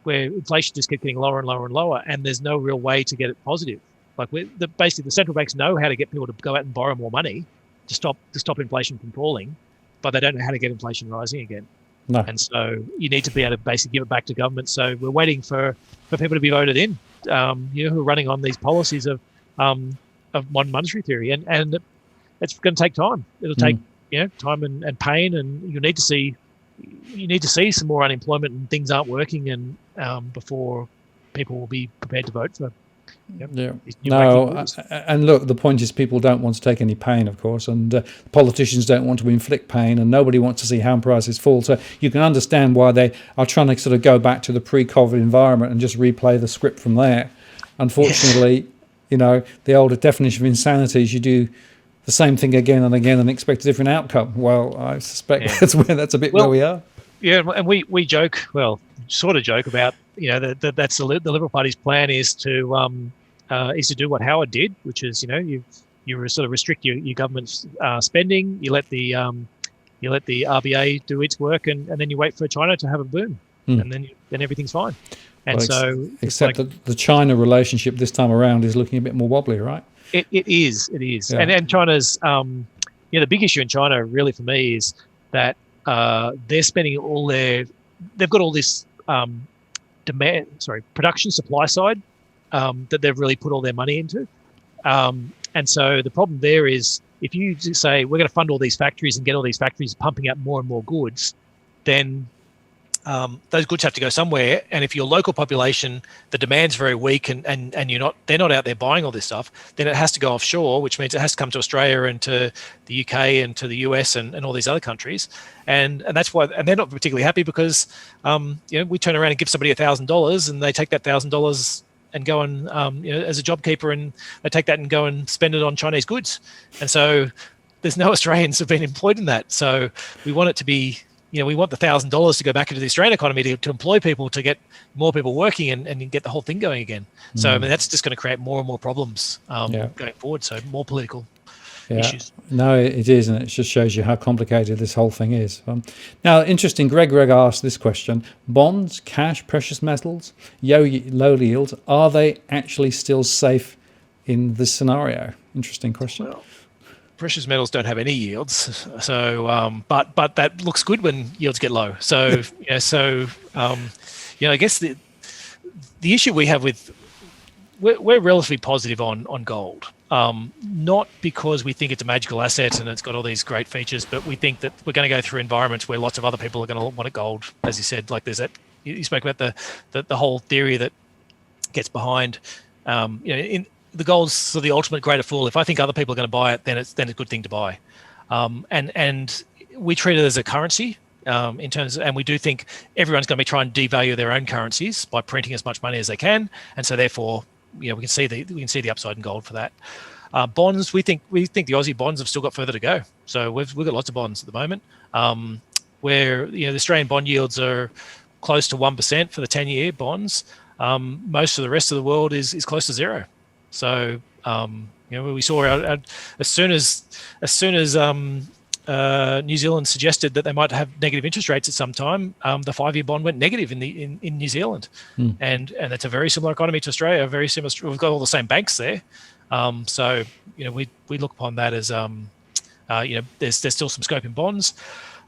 Speaker 2: where inflation just keeps getting lower and lower and lower, and there's no real way to get it positive. Like basically the central banks know how to get people to go out and borrow more money to stop inflation from falling, but they don't know how to get inflation rising again.
Speaker 1: No.
Speaker 2: And so you need to be able to basically give it back to government. So we're waiting for people to be voted in, who are running on these policies of modern monetary theory, and it's going to take time. It'll take time and pain, and you need to see some more unemployment and things aren't working, and before people will be prepared to vote for.
Speaker 1: And look, the point is people don't want to take any pain, of course, and politicians don't want to inflict pain, and nobody wants to see home prices fall. So you can understand why they are trying to sort of go back to the pre-COVID environment and just replay the script from there. Unfortunately, the older definition of insanity is you do the same thing again and again and expect a different outcome. Well, I suspect that's a bit where we are.
Speaker 2: Yeah, and we joke, sort of joke about, that's the Liberal Party's plan is to do what Howard did, which is, you sort of restrict your government spending, you let the RBA do its work, and then you wait for China to have a boom, and then everything's fine. And
Speaker 1: except that the China relationship this time around is looking a bit more wobbly, right?
Speaker 2: It is. Yeah. And China's the big issue in China really for me is that they're spending they've got all this production supply side that they've really put all their money into. And so the problem there is, if you just say, we're going to fund all these factories and get all these factories pumping out more and more goods, then those goods have to go somewhere. And if your local population, the demand's very weak and they're not out there buying all this stuff, then it has to go offshore, which means it has to come to Australia and to the UK and to the US and all these other countries. And that's why, and they're not particularly happy because, we turn around and give somebody $1,000 and they take that $1,000 and go and, as a job keeper, and they take that and go and spend it on Chinese goods. And so there's no Australians who've been employed in that. So we want it to be, we want the $1,000 to go back into the Australian economy to employ people, to get more people working and get the whole thing going again. So, that's just going to create more and more problems going forward. So more political issues.
Speaker 1: No, it is, and it just shows you how complicated this whole thing is. Now, interesting, Greg asked this question: bonds, cash, precious metals, low yields, are they actually still safe in this scenario? Interesting question.
Speaker 2: Well, precious metals don't have any yields, so but that looks good when yields get low. So I guess the issue we have with we're relatively positive on gold. Not because we think it's a magical asset and it's got all these great features, but we think that we're going to go through environments where lots of other people are going to want gold, as you said. Like there's that you spoke about the whole theory that gets behind, in the gold's sort of the ultimate greater fool. If I think other people are going to buy it, then it's a good thing to buy, and we treat it as a currency. In terms of, and we do think everyone's going to be trying to devalue their own currencies by printing as much money as they can, and so therefore, we can see the upside in gold for that. Bonds, we think the Aussie bonds have still got further to go. So we've got lots of bonds at the moment, where the Australian bond yields are close to 1% for the 10-year bonds. Most of the rest of the world is close to zero. So we saw as soon as New Zealand suggested that they might have negative interest rates at some time, the 5-year bond went negative in New Zealand, and it's a very similar economy to Australia. Very similar. We've got all the same banks there, so we look upon that as there's still some scope in bonds.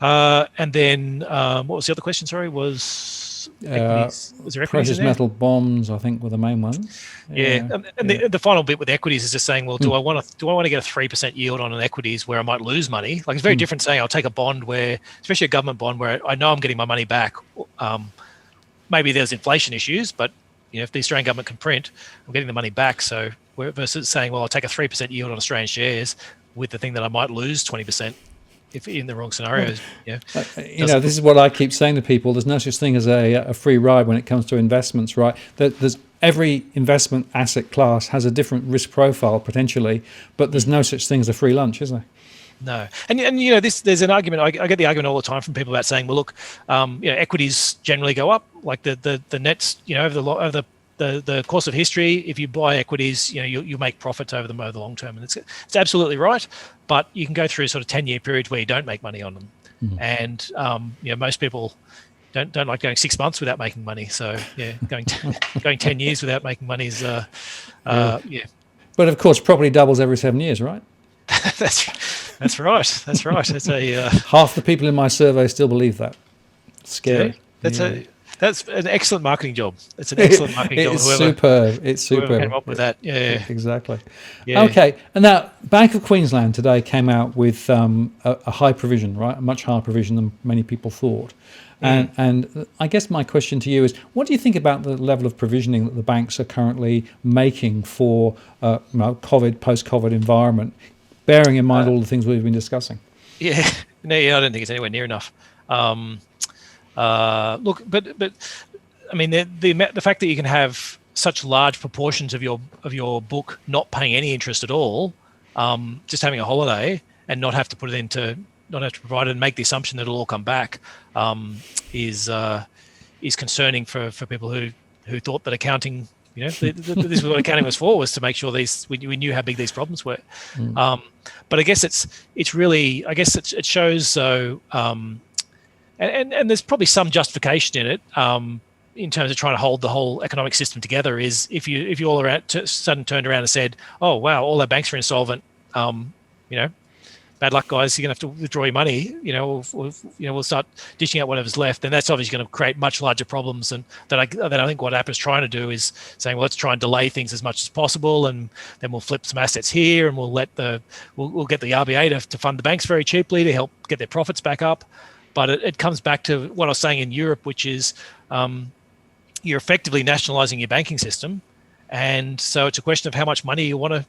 Speaker 2: And then what was the other question? Sorry, was equities? Was there equities
Speaker 1: Precious
Speaker 2: in there?
Speaker 1: metal bonds, I think, were the main ones.
Speaker 2: Yeah, and the final bit with equities is just saying, well, do I want to get a 3% yield on an equities where I might lose money? Like, it's very different saying I'll take a bond where, especially a government bond, where I know I'm getting my money back. Maybe there's inflation issues, but if the Australian government can print, I'm getting the money back. So versus saying, well, I'll take a 3% yield on Australian shares with the thing that I might lose 20% if in the wrong scenarios.
Speaker 1: This is what I keep saying to people. There's no such thing as a free ride when it comes to investments, right? There's every investment asset class has a different risk profile potentially, but there's no such thing as a free lunch, is there?
Speaker 2: No, and there's an argument. I get the argument all the time from people about saying, well, look, equities generally go up, like the nets, over the course of history. If you buy equities, you make profits over them over the long term, and it's absolutely right. But you can go through sort of 10-year periods where you don't make money on them, and most people don't like going 6 months without making money. So going 10 years without making money is
Speaker 1: But of course, property doubles every 7 years, right?
Speaker 2: That's right. That's right. It's a
Speaker 1: half the people in my survey still believe that. Scary.
Speaker 2: That's an excellent marketing job. It's an excellent marketing job.
Speaker 1: It's superb. It's superb.
Speaker 2: Whoever came up with that. Yeah.
Speaker 1: Exactly.
Speaker 2: Yeah.
Speaker 1: Okay. And now, Bank of Queensland today came out with a high provision, right? A much higher provision than many people thought. And I guess my question to you is, what do you think about the level of provisioning that the banks are currently making for post-COVID environment, bearing in mind all the things we've been discussing?
Speaker 2: Yeah. No, I don't think it's anywhere near enough. Look, but I mean, the fact that you can have such large proportions of your book not paying any interest at all, just having a holiday and not have to provide it and make the assumption that it'll all come back, is concerning for people who thought that accounting, this is what accounting was for, was to make sure we knew how big these problems were. But I guess it's really, it shows so. And there's probably some justification in it, in terms of trying to hold the whole economic system together. Is if you all around sudden turned around and said, "Oh wow, all our banks are insolvent," bad luck, guys. You're gonna have to withdraw your money. We'll start dishing out whatever's left, and that's obviously going to create much larger problems. And that I think what APRA's trying to do is saying, well, let's try and delay things as much as possible, and then we'll flip some assets here, and we'll get the RBA to fund the banks very cheaply to help get their profits back up. But it comes back to what I was saying in Europe, which is you're effectively nationalising your banking system, and so it's a question of how much money you want to.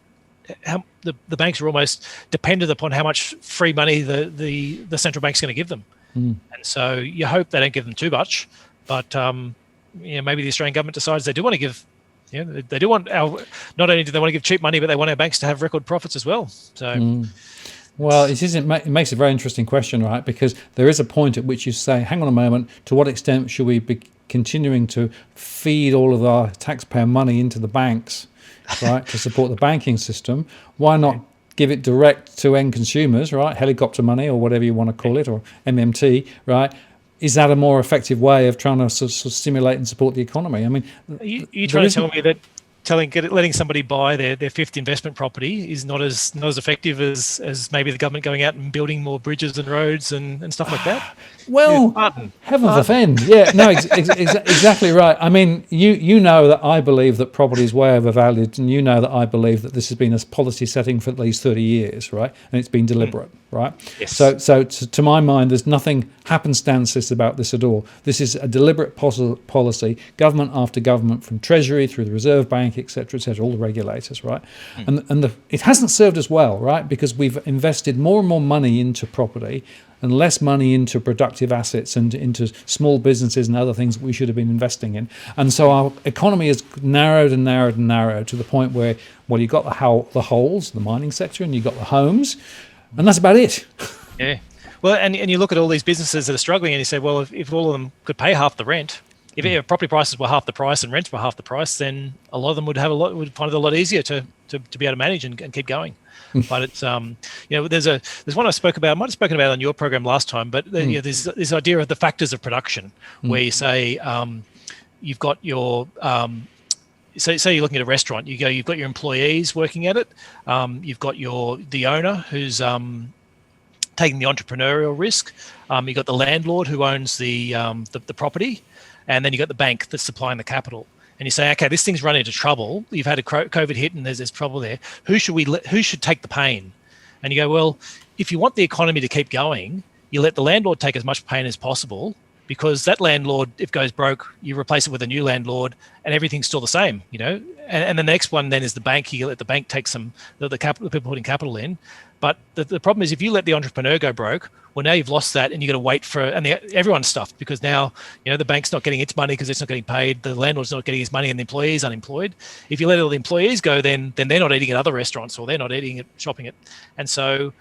Speaker 2: The banks are almost dependent upon how much free money the central bank's going to give them, and so you hope they don't give them too much. But maybe the Australian government decides they do want to give. They do want not only do they want to give cheap money, but they want our banks to have record profits as well. So.
Speaker 1: Well, it makes a very interesting question, right? Because there is a point at which you say, hang on a moment, to what extent should we be continuing to feed all of our taxpayer money into the banks, right, to support the banking system? Why not give it direct to end consumers, right? Helicopter money or whatever you want to call it, or MMT, right? Is that a more effective way of trying to sort of stimulate and support the economy? I mean,
Speaker 2: are you trying to tell me that letting somebody buy their fifth investment property is not as effective as maybe the government going out and building more bridges and roads and stuff like that?
Speaker 1: Well, heaven forfend. Yeah, no, exactly right. I mean, you know that I believe that property is way overvalued, and you know that I believe that this has been a policy setting for at least 30 years, right? And it's been deliberate, right?
Speaker 2: Yes.
Speaker 1: So to my mind, there's nothing happenstances about this at all. This is a deliberate policy, government after government, from Treasury through the Reserve Bank, et cetera, all the regulators, right? And it hasn't served us well, right? Because we've invested more and more money into property and less money into productive assets and into small businesses and other things that we should have been investing in. And so our economy has narrowed and narrowed and narrowed to the point where, well, you've got the holes, the mining sector, and you've got the homes, and that's about it.
Speaker 2: Yeah. Well, and you look at all these businesses that are struggling, and you say, well, if all of them could pay half the rent, if property prices were half the price and rents were half the price, then a lot of them would find it a lot easier to be able to manage and keep going. But it's there's one I spoke about. I might have spoken about on your program last time. But there's this idea of the factors of production, where you say you've got your say you're looking at a restaurant. You've got your employees working at it. You've got the owner who's taking the entrepreneurial risk. You've got the landlord who owns the property, and then you've got the bank that's supplying the capital. And you say, okay, this thing's run into trouble. You've had a COVID hit, and there's trouble there. Who should take the pain? And you go, well, if you want the economy to keep going, you let the landlord take as much pain as possible, because that landlord, if goes broke, you replace it with a new landlord, and everything's still the same, And the next one then is the bank. You let the bank take the capital, the people putting capital in. But the problem is, if you let the entrepreneur go broke, well, now you've lost that, and you got to wait for everyone's stuffed, because now the bank's not getting its money because it's not getting paid. The landlord's not getting his money, and the employee's unemployed. If you let all the employees go, then they're not eating at other restaurants, or they're not eating at shopping at, and so.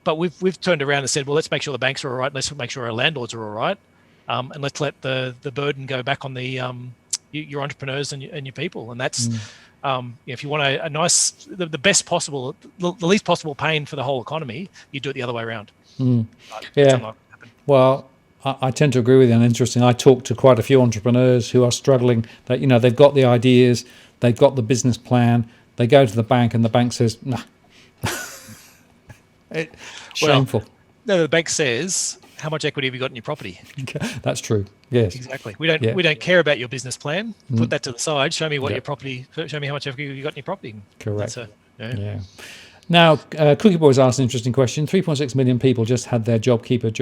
Speaker 2: But we've turned around and said, well, let's make sure the banks are all right. Let's make sure our landlords are all right, and let's let the burden go back on the your entrepreneurs and your people. And that's if you want a nice, the best possible, the least possible pain for the whole economy, you do it the other way around.
Speaker 1: Yeah. Well, I tend to agree with you. And interesting, I talk to quite a few entrepreneurs who are struggling. That they've got the ideas, they've got the business plan. They go to the bank, and the bank says, "Nah." Shameful.
Speaker 2: Well, no, the bank says, how much equity have you got in your property?
Speaker 1: That's true. Yes.
Speaker 2: Exactly. We don't care about your business plan. Put that to the side. Show me what your property. Show me how much equity you got in your property.
Speaker 1: Correct. Now, Cookie Boy's asked an interesting question. 3.6 million people just had their JobKeeper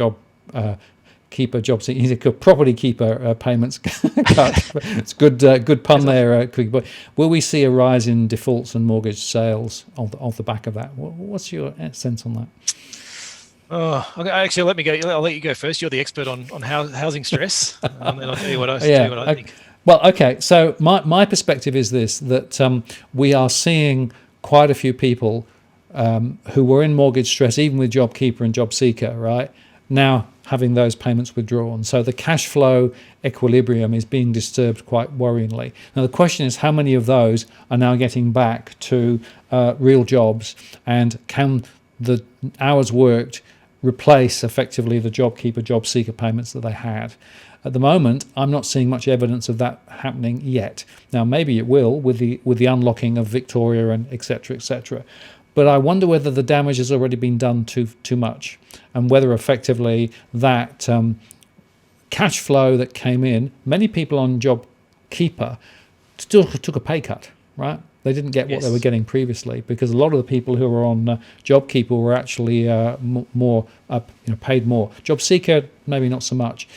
Speaker 1: property keeper payments cut. It's good pun there, Cookie Boy. Will we see a rise in defaults and mortgage sales off the back of that? What's your sense on that?
Speaker 2: Oh, okay. Actually, I'll let you go first. You're the expert on housing stress, and then I'll tell you what I think.
Speaker 1: Well, okay. So my perspective is this: that we are seeing quite a few people who were in mortgage stress, even with JobKeeper and JobSeeker, right now, having those payments withdrawn. So the cash flow equilibrium is being disturbed quite worryingly. Now the question is, how many of those are now getting back to real jobs, and can the hours worked replace effectively the JobKeeper, JobSeeker payments that they had? At the moment, I'm not seeing much evidence of that happening yet. Now maybe it will with the unlocking of Victoria and et cetera, but I wonder whether the damage has already been done too much, and whether effectively that cash flow that came in, many people on JobKeeper still took a pay cut, right? They didn't get what they were getting previously, because a lot of the people who were on JobKeeper were actually paid more. JobSeeker, maybe not so much.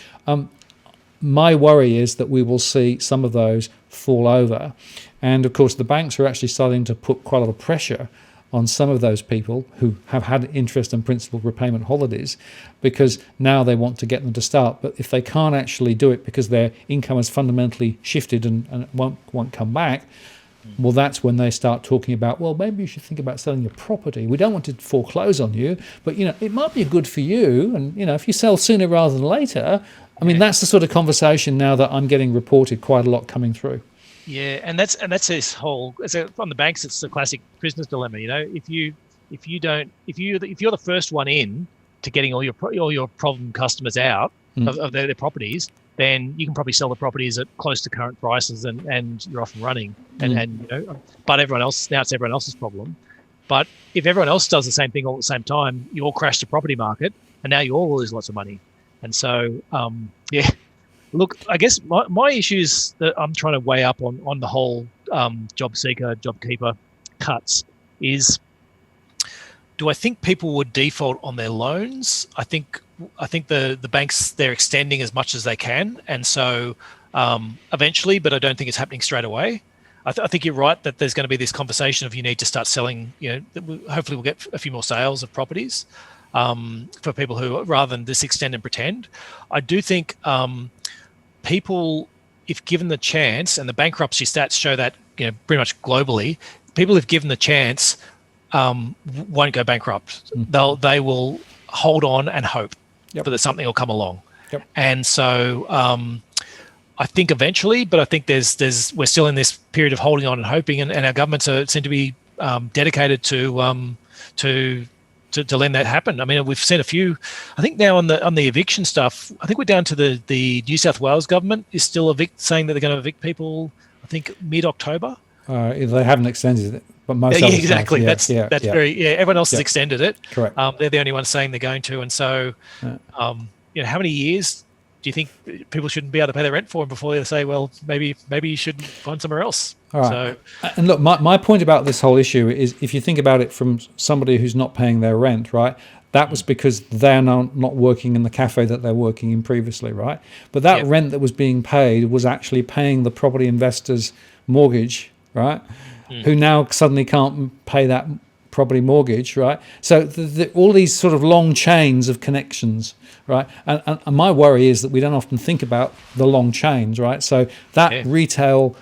Speaker 1: My worry is that we will see some of those fall over, and of course the banks are actually starting to put quite a lot of pressure on some of those people who have had interest and principal repayment holidays, because now they want to get them to start. But if they can't actually do it because their income has fundamentally shifted and won't come back, well, that's when they start talking about, well, maybe you should think about selling your property. We don't want to foreclose on you, but it might be good for you. And if you sell sooner rather than later, I mean, that's the sort of conversation now that I'm getting reported quite a lot coming through.
Speaker 2: Yeah, and that's this whole. On the banks, it's the classic business dilemma. If you're the first one in to getting all your problem customers out of their properties, then you can probably sell the properties at close to current prices, and you're off and running. But everyone else, now it's everyone else's problem. But if everyone else does the same thing all at the same time, you all crash the property market, and now you all lose lots of money. And so, Look, I guess my issues that I'm trying to weigh up on the whole JobSeeker, JobKeeper cuts is, do I think people would default on their loans? I think the banks, they're extending as much as they can, and so eventually, but I don't think it's happening straight away. I think you're right that there's going to be this conversation of you need to start selling. Hopefully we'll get a few more sales of properties for people who, rather than this extend and pretend. I do think people, if given the chance, and the bankruptcy stats show that pretty much globally, people if given the chance won't go bankrupt. They will hold on and hope that something will come along. And so I think eventually, but I think we're still in this period of holding on and hoping, and our governments seem to be dedicated to let that happen. I mean, we've seen a few. I think now on the eviction stuff, I think we're down to the New South Wales government is still saying that they're going to evict people. I think mid-October.
Speaker 1: They haven't extended it, but most
Speaker 2: Yeah,
Speaker 1: others
Speaker 2: exactly.
Speaker 1: have.
Speaker 2: That's very Everyone else has
Speaker 1: Yeah.
Speaker 2: extended it.
Speaker 1: Correct.
Speaker 2: They're the only ones saying they're going to, and so how many years do you think people shouldn't be able to pay their rent for before they say, well, maybe you should find somewhere else?
Speaker 1: All right. And look, my point about this whole issue is, if you think about it from somebody who's not paying their rent, right? That was because they're not working in the cafe that they're working in previously, right? But that rent that was being paid was actually paying the property investor's mortgage, right? Who now suddenly can't pay that property mortgage, right? So all these sort of long chains of connections, right? And my worry is that we don't often think about the long chains, right? So that retail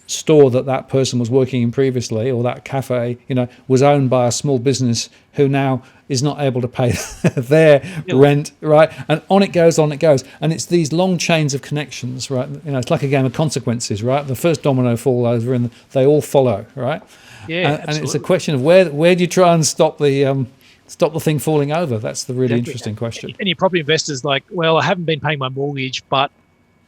Speaker 1: store that person was working in previously, or that cafe, was owned by a small business who now is not able to pay their rent, right? And on it goes. And it's these long chains of connections, right? It's like a game of consequences, right? The first domino fall over and they all follow, right?
Speaker 2: Yeah,
Speaker 1: and it's a question of where do you try and stop the thing falling over? That's the really interesting question.
Speaker 2: And your property investor's like, well, I haven't been paying my mortgage, but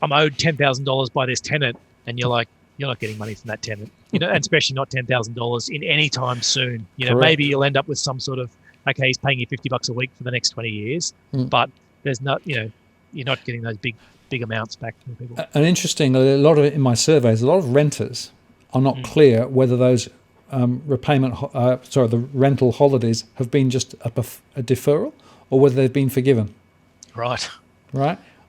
Speaker 2: I'm owed $10,000 by this tenant, and you're like, you're not getting money from that tenant, and especially not $10,000 in any time soon. Maybe you'll end up with some sort of, okay, he's paying you $50 a week for the next 20 years, but there's not, you're not getting those big amounts back from people.
Speaker 1: And interesting, a lot of it in my surveys, a lot of renters are not clear whether those the rental holidays have been just a deferral or whether they've been forgiven.
Speaker 2: Right.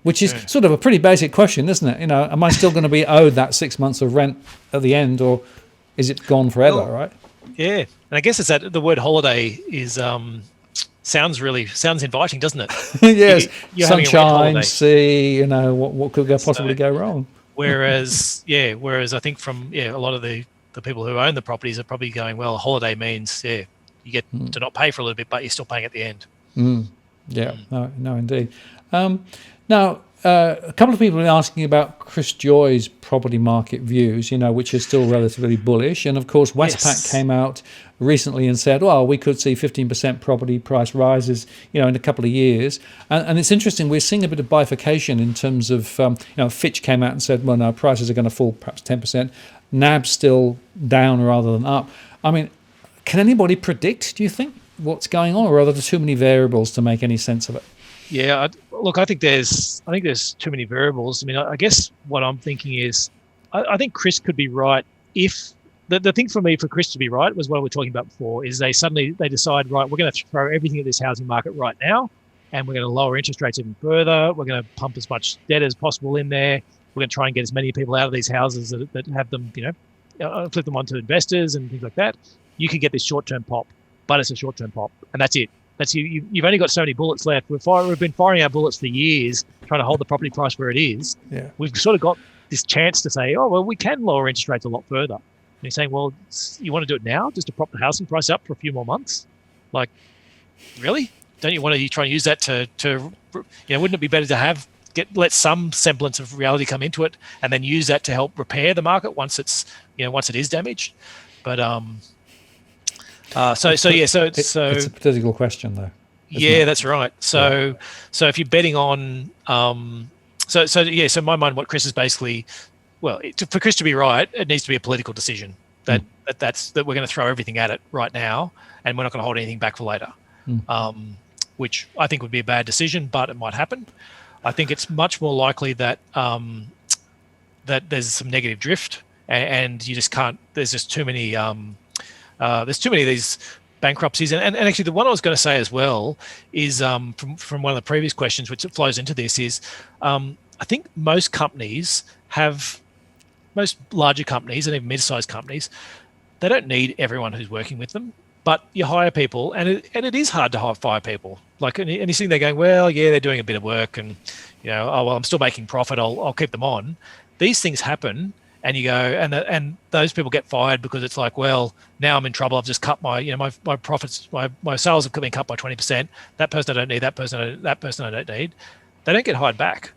Speaker 1: Which is sort of a pretty basic question, isn't it? Am I still going to be owed that 6 months of rent at the end, or is it gone forever, right?
Speaker 2: Yeah. And I guess it's that the word holiday is sounds inviting, doesn't it?
Speaker 1: Yes.
Speaker 2: You're
Speaker 1: sunshine, sea, what could possibly go wrong?
Speaker 2: Whereas I think from a lot of the people who own the properties are probably going, well, holiday means you get to not pay for a little bit, but you're still paying at the end.
Speaker 1: No, indeed. Now, a couple of people are asking about Chris Joy's property market views, which are still relatively bullish. And of course, Westpac came out recently and said, well, we could see 15% property price rises, in a couple of years. And it's interesting, we're seeing a bit of bifurcation in terms of, Fitch came out and said, well, no, prices are going to fall perhaps 10%. NAB's still down rather than up. I mean, can anybody predict, do you think, what's going on, or are there too many variables to make any sense of it?
Speaker 2: Yeah, look, I think there's too many variables. I mean, I guess what I'm thinking is, I think Chris could be right if the thing for me for Chris to be right was what we were talking about before, is they decide, right, we're going to throw everything at this housing market right now, and we're going to lower interest rates even further. We're going to pump as much debt as possible in there. We're going to try and get as many people out of these houses that have them, flip them onto investors and things like that. You could get this short-term pop, but it's a short-term pop, and that's it. That's you've only got so many bullets left. We've been firing our bullets for years, trying to hold the property price where it is.
Speaker 1: Yeah.
Speaker 2: We've sort of got this chance to say, oh, well, we can lower interest rates a lot further. And you're saying, well, you want to do it now just to prop the housing price up for a few more months? Like, really? Don't you want to try and use that to wouldn't it be better to let some semblance of reality come into it, and then use that to help repair the market once it is damaged? But so
Speaker 1: it's a political question, though.
Speaker 2: That's right. So if you're betting on so in my mind, what Chris is basically, well, for Chris to be right, it needs to be a political decision that we're going to throw everything at it right now, and we're not going to hold anything back for later. Which I think would be a bad decision, but it might happen. I think it's much more likely that that there's some negative drift, and you just can't. There's just too many. There's too many of these bankruptcies, and actually the one I was going to say as well is from one of the previous questions, which flows into this, is I think most larger companies and even mid-sized companies, they don't need everyone who's working with them, but you hire people, and it is hard to fire people. Like, and you're sitting there going, well, yeah, they're doing a bit of work, and oh well, I'm still making profit. I'll keep them on. These things happen. And you go, and those people get fired because it's like, well, now I'm in trouble. I've just cut my profits, my sales have been cut by 20%. That person I don't need. That person I don't need. They don't get hired back.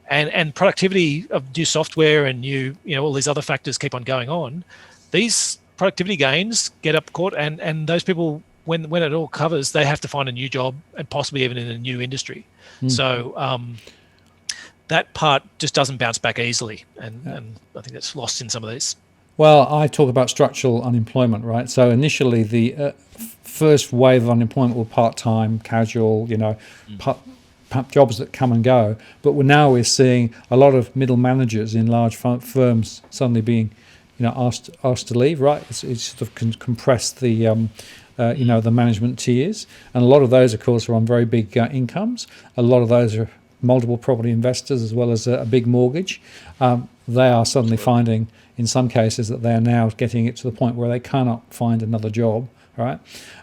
Speaker 2: And productivity of new software and new, all these other factors keep on going on. These productivity gains get up caught, and those people, when it all covers, they have to find a new job, and possibly even in a new industry. So that part just doesn't bounce back easily, and I think that's lost in some of these.
Speaker 1: Well, I talk about structural unemployment, right? So initially, the first wave of unemployment were part-time, casual, jobs that come and go. But we're seeing a lot of middle managers in large firms suddenly being, asked to leave. Right? It's sort of compressed the the management tiers, and a lot of those, of course, are on very big incomes. A lot of those are multiple property investors as well as a big mortgage. They are suddenly finding, in some cases, that they are now getting it to the point where they cannot find another job, right?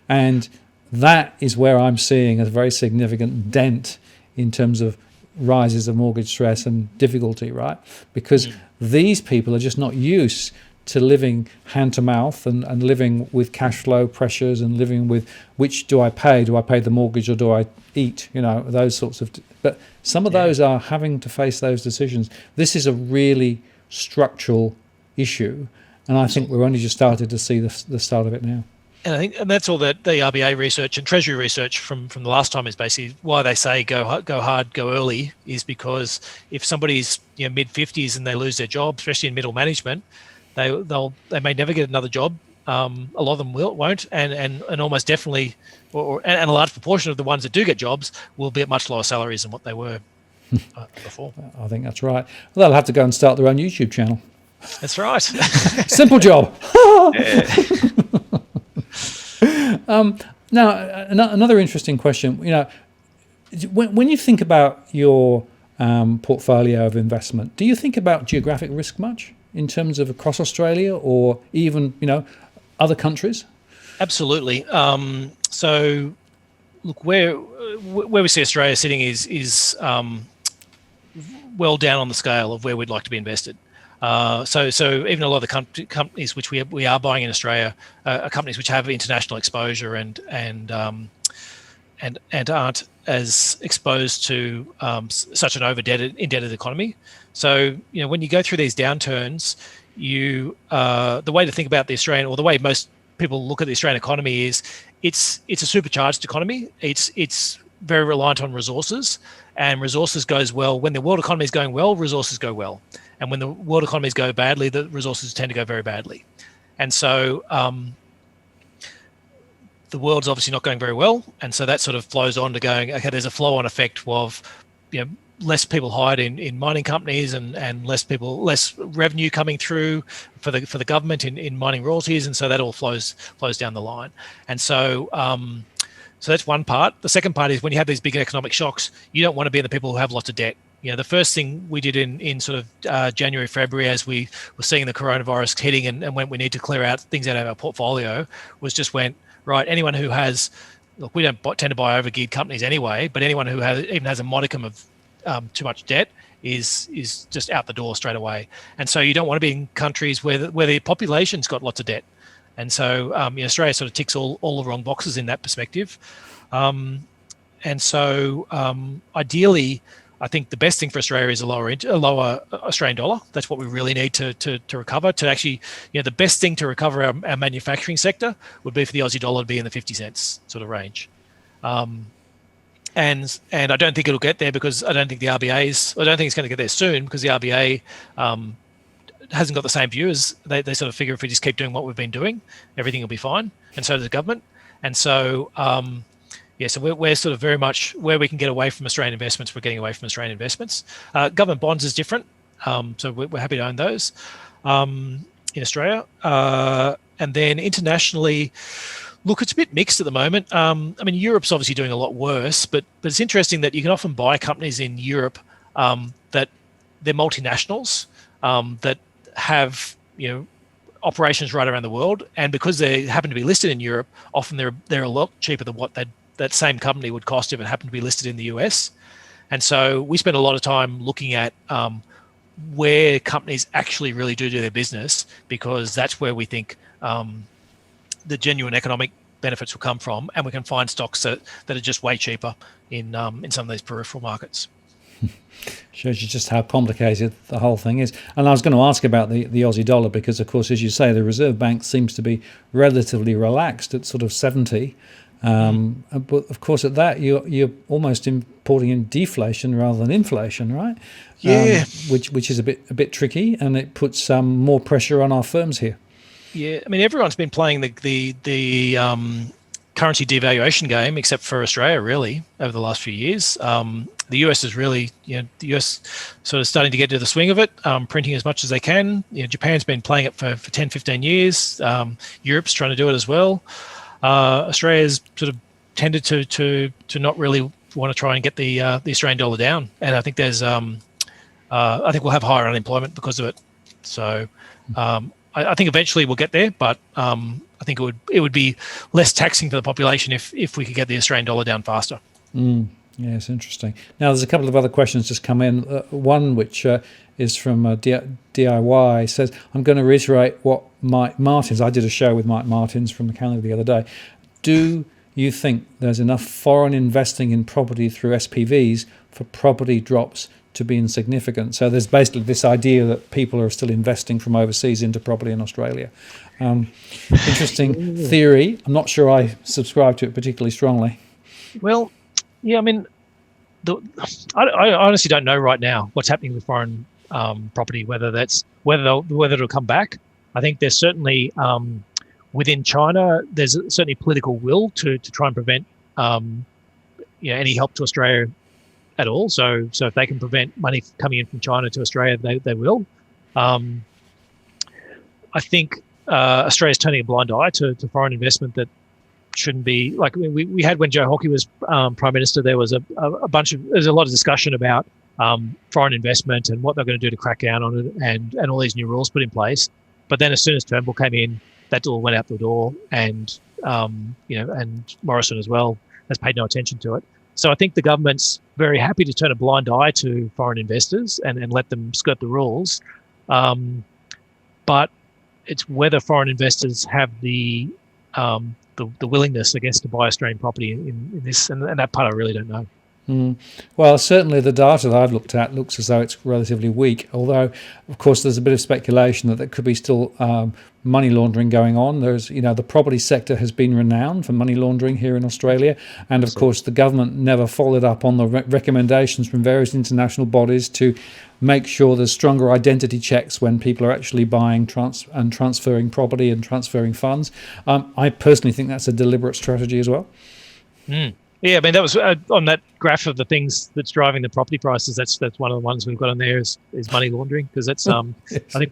Speaker 1: And that is where I'm seeing a very significant dent in terms of rises of mortgage stress and difficulty, right? Because these people are just not used to living hand to mouth and living with cash flow pressures and living with which do I pay? Do I pay the mortgage or do I eat? Those sorts of. But some of those are having to face those decisions. This is a really structural issue, and I think we're only just started to see the start of it now.
Speaker 2: And I think, and that's all that the RBA research and Treasury research from the last time is basically why they say go hard, go early, is because if somebody's mid 50s and they lose their job, especially in middle management, they may never get another job. A lot of them won't, and almost definitely, and a large proportion of the ones that do get jobs will be at much lower salaries than what they were before.
Speaker 1: I think that's right. Well, they'll have to go and start their own YouTube channel.
Speaker 2: That's right.
Speaker 1: Simple job. Now, another interesting question. When you think about your portfolio of investment, do you think about geographic risk much in terms of across Australia or even other countries?
Speaker 2: Absolutely. So, look, where we see Australia sitting is well down on the scale of where we'd like to be invested. So even a lot of the companies which we are buying in Australia are companies which have international exposure and aren't as exposed to such an indebted economy. So when you go through these downturns, the way to think about the Australian, or the way most people look at the Australian economy, is it's a supercharged economy. It's very reliant on resources, and resources goes well when the world economy is going well. Resources go well. And when the world economies go badly, the resources tend to go very badly. And so the world's obviously not going very well. And so that sort of flows on to going, okay, there's a flow-on effect of less people hired in mining companies and less revenue coming through for the government in mining royalties. And so that all flows down the line. And so so that's one part. The second part is when you have these big economic shocks, you don't want to be the people who have lots of debt. The first thing we did in sort of January, February, as we were seeing the coronavirus hitting and when we need to clear out things out of our portfolio, was just went, right, anyone who has, look, we don't tend to buy over-geared companies anyway, but anyone who even has a modicum of too much debt is just out the door straight away. And so you don't want to be in countries where the population's got lots of debt. And so Australia sort of ticks all the wrong boxes in that perspective. And so ideally, I think the best thing for Australia is a lower Australian dollar. That's what we really need to recover. To actually, the best thing to recover our manufacturing sector would be for the Aussie dollar to be in the 50 cents sort of range. And I don't think it'll get there because I don't think I don't think it's going to get there soon because the RBA hasn't got the same view as they sort of figure if we just keep doing what we've been doing, everything will be fine. And so does the government. And so, so we're sort of very much where we can get away from Australian investments, we're getting away from Australian investments. Government bonds is different. So we're happy to own those in Australia. And then internationally, look, it's a bit mixed at the moment. Europe's obviously doing a lot worse, but it's interesting that you can often buy companies in Europe that they're multinationals that have, operations right around the world. And because they happen to be listed in Europe, often they're a lot cheaper than what that same company would cost if it happened to be listed in the US. And so we spend a lot of time looking at where companies actually really do their business, because that's where we think the genuine economic benefits will come from, and we can find stocks that are just way cheaper in some of these peripheral markets.
Speaker 1: Shows you just how complicated the whole thing is. And I was going to ask about the Aussie dollar because, of course, as you say, the Reserve Bank seems to be relatively relaxed at sort of 70. But of course, at that you're almost importing in deflation rather than inflation, right?
Speaker 2: Yeah.
Speaker 1: Which is a bit tricky, and it puts more pressure on our firms here.
Speaker 2: Yeah, I mean, everyone's been playing the currency devaluation game, except for Australia, really, over the last few years. The US is really, the US sort of starting to get to the swing of it, printing as much as they can. Japan's been playing it for 10, 15 years. Europe's trying to do it as well. Australia's sort of tended to not really want to try and get the Australian dollar down, and I think there's I think we'll have higher unemployment because of it. So I think eventually we'll get there, but I think it would be less taxing for the population if we could get the Australian dollar down faster.
Speaker 1: Yes, interesting. Now, there's a couple of other questions just come in. One which is from DIY, says, I'm going to reiterate what Mike Martins, I did a show with Mike Martins from Canada the other day. Do you think there's enough foreign investing in property through SPVs for property drops to be insignificant? So there's basically this idea that people are still investing from overseas into property in Australia. Interesting theory. I'm not sure I subscribe to it particularly strongly.
Speaker 2: Well, yeah, I mean, I honestly don't know right now what's happening with foreign property, whether it'll come back. I think there's certainly within China, there's certainly political will to try and prevent any help to Australia at all. So if they can prevent money coming in from China to Australia, they will. I think Australia's turning a blind eye to foreign investment that shouldn't be. Like we had when Joe Hockey was Prime Minister, there was there's a lot of discussion about foreign investment and what they're going to do to crack down on it, and all these new rules put in place. But then as soon as Turnbull came in, that all went out the door, and and Morrison as well has paid no attention to it. So I think the government's very happy to turn a blind eye to foreign investors and let them skirt the rules. But it's whether foreign investors have the willingness, I guess, to buy Australian property in this, and that part I really don't know.
Speaker 1: Well, certainly the data that I've looked at looks as though it's relatively weak, although, of course, there's a bit of speculation that there could be still money laundering going on. There's, the property sector has been renowned for money laundering here in Australia, and of course the government never followed up on the recommendations from various international bodies to make sure there's stronger identity checks when people are actually buying and transferring property and transferring funds. I personally think that's a deliberate strategy as well.
Speaker 2: Yeah, I mean, that was on that graph of the things that's driving the property prices. That's one of the ones we've got on there is money laundering, because that's
Speaker 1: Yes.
Speaker 2: I think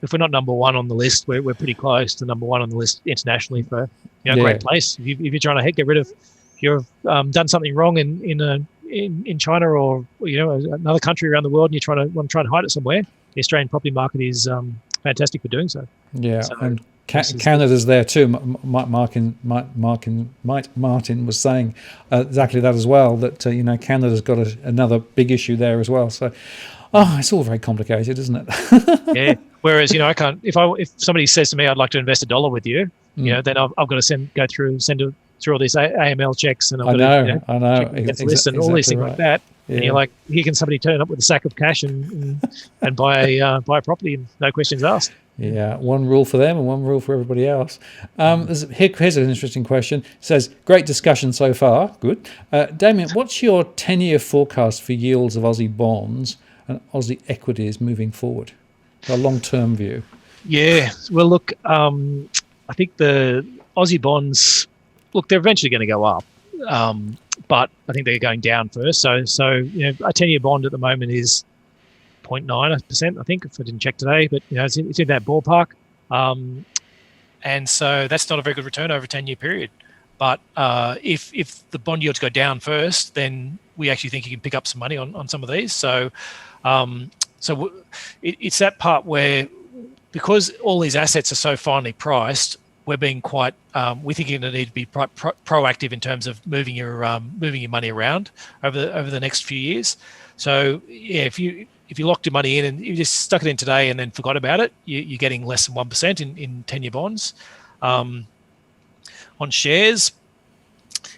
Speaker 2: if we're not number one on the list, we're pretty close to number one on the list internationally for great place. If you're trying to get rid of, if you've done something wrong in China or another country around the world, and you want to try and hide it somewhere, the Australian property market is fantastic for doing so.
Speaker 1: Yeah,
Speaker 2: so,
Speaker 1: and Canada's there too. Mike Martin was saying exactly that as well, that Canada's got another big issue there as well. So it's all very complicated, isn't it?
Speaker 2: Yeah. Whereas I can't, if somebody says to me I'd like to invest $1 with you, then I've got to send through all these AML checks, and I've got
Speaker 1: I know
Speaker 2: list and all these things
Speaker 1: right.
Speaker 2: like that.
Speaker 1: Yeah.
Speaker 2: And you're like, here can somebody turn up with a sack of cash and buy a property and no questions asked.
Speaker 1: Yeah, one rule for them and one rule for everybody else. Here's an interesting question. It says, great discussion so far. Good. Damien, what's your 10-year forecast for yields of Aussie bonds and Aussie equities moving forward? A long-term view.
Speaker 2: Yeah. Well, look, I think the Aussie bonds, they're eventually going to go up, but I think they're going down first. So a 10-year bond at the moment is 0.9%, I think, if I didn't check today, but it's in that ballpark. And so that's not a very good return over a 10-year period. But if the bond yields go down first, then we actually think you can pick up some money on some of these. So it's that part where, because all these assets are so finely priced, we're being quite. We're thinking they need to be proactive in terms of moving your money around over the next few years. So yeah, if you locked your money in and you just stuck it in today and then forgot about it, you're getting less than 1% in 10-year bonds. On shares,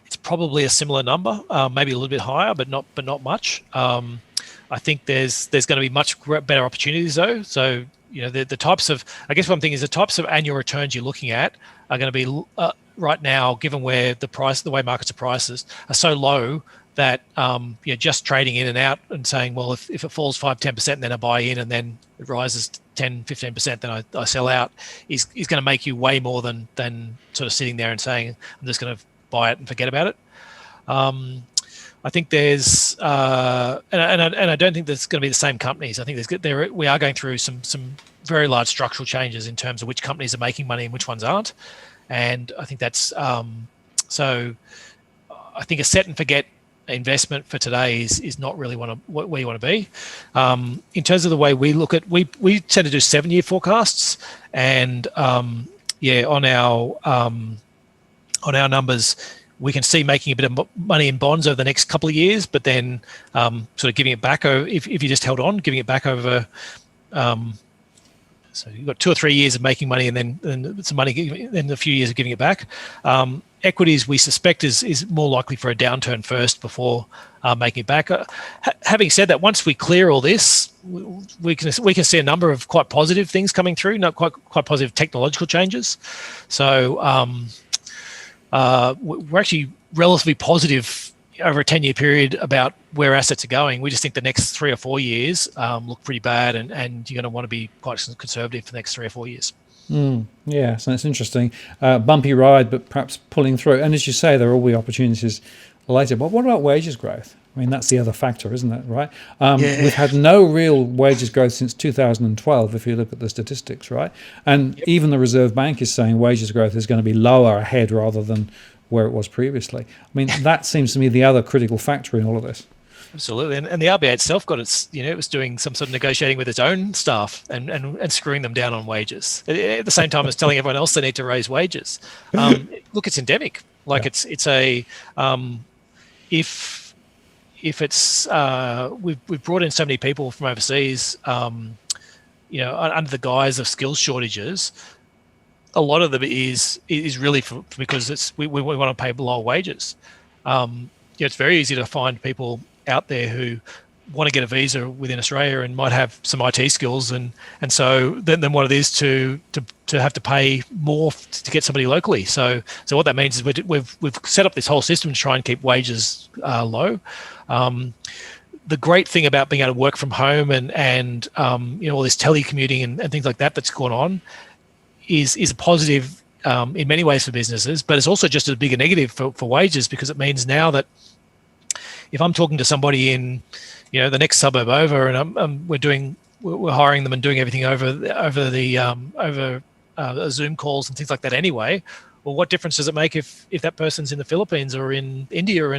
Speaker 2: it's probably a similar number, maybe a little bit higher, but not much. I think there's going to be much better opportunities though. So the types of, I guess what I'm thinking is the types of annual returns you're looking at are going to be right now, given where the way markets are prices are so low that just trading in and out and saying, well, if it falls 5-10%, then I buy in, and then it rises 10-15%, then I sell out, is going to make you way more than sort of sitting there and saying, I'm just going to buy it and forget about it. I think there's, and I don't think there's going to be the same companies. I think we are going through some very large structural changes in terms of which companies are making money and which ones aren't. And I think that's, so I think a set and forget investment for today is not really where you want to be. In terms of the way we look at, we tend to do 7-year forecasts, and on our numbers, we can see making a bit of money in bonds over the next couple of years, but then sort of giving it back over, if you just held on, giving it back over. So you've got 2 or 3 years of making money, and then some money, then a few years of giving it back. Equities, we suspect, is more likely for a downturn first before making it back. Having said that, once we clear all this, we can see a number of quite positive things coming through, not quite positive technological changes. So we're actually relatively positive over a 10-year period about where assets are going. We just think the next 3 or 4 years look pretty bad, and you're going to want to be quite conservative for the next 3 or 4 years.
Speaker 1: Yeah, so it's interesting. Bumpy ride, but perhaps pulling through. And as you say, there will be opportunities later. But what about wages growth? I mean, that's the other factor, isn't it, right? We've had no real wages growth since 2012, if you look at the statistics, right? And even the Reserve Bank is saying wages growth is going to be lower ahead rather than where it was previously. I mean, that seems to me the other critical factor in all of this.
Speaker 2: Absolutely, and the RBA itself got its, it was doing some sort of negotiating with its own staff and screwing them down on wages at the same time as telling everyone else they need to raise wages. Look, it's endemic. Like it's a if it's we've brought in so many people from overseas, under the guise of skills shortages. A lot of them is really because we want to pay lower wages. It's very easy to find people out there who want to get a visa within Australia and might have some IT skills, and so then what it is to have to pay more to get somebody locally. So what that means is we've set up this whole system to try and keep wages low. The great thing about being able to work from home and all this telecommuting and things like that's gone on is a positive in many ways for businesses, but it's also just a bigger negative for wages, because it means now that if I'm talking to somebody in the next suburb over, and we're hiring them and doing everything over Zoom calls and things like that anyway, well, what difference does it make if that person's in the Philippines or in India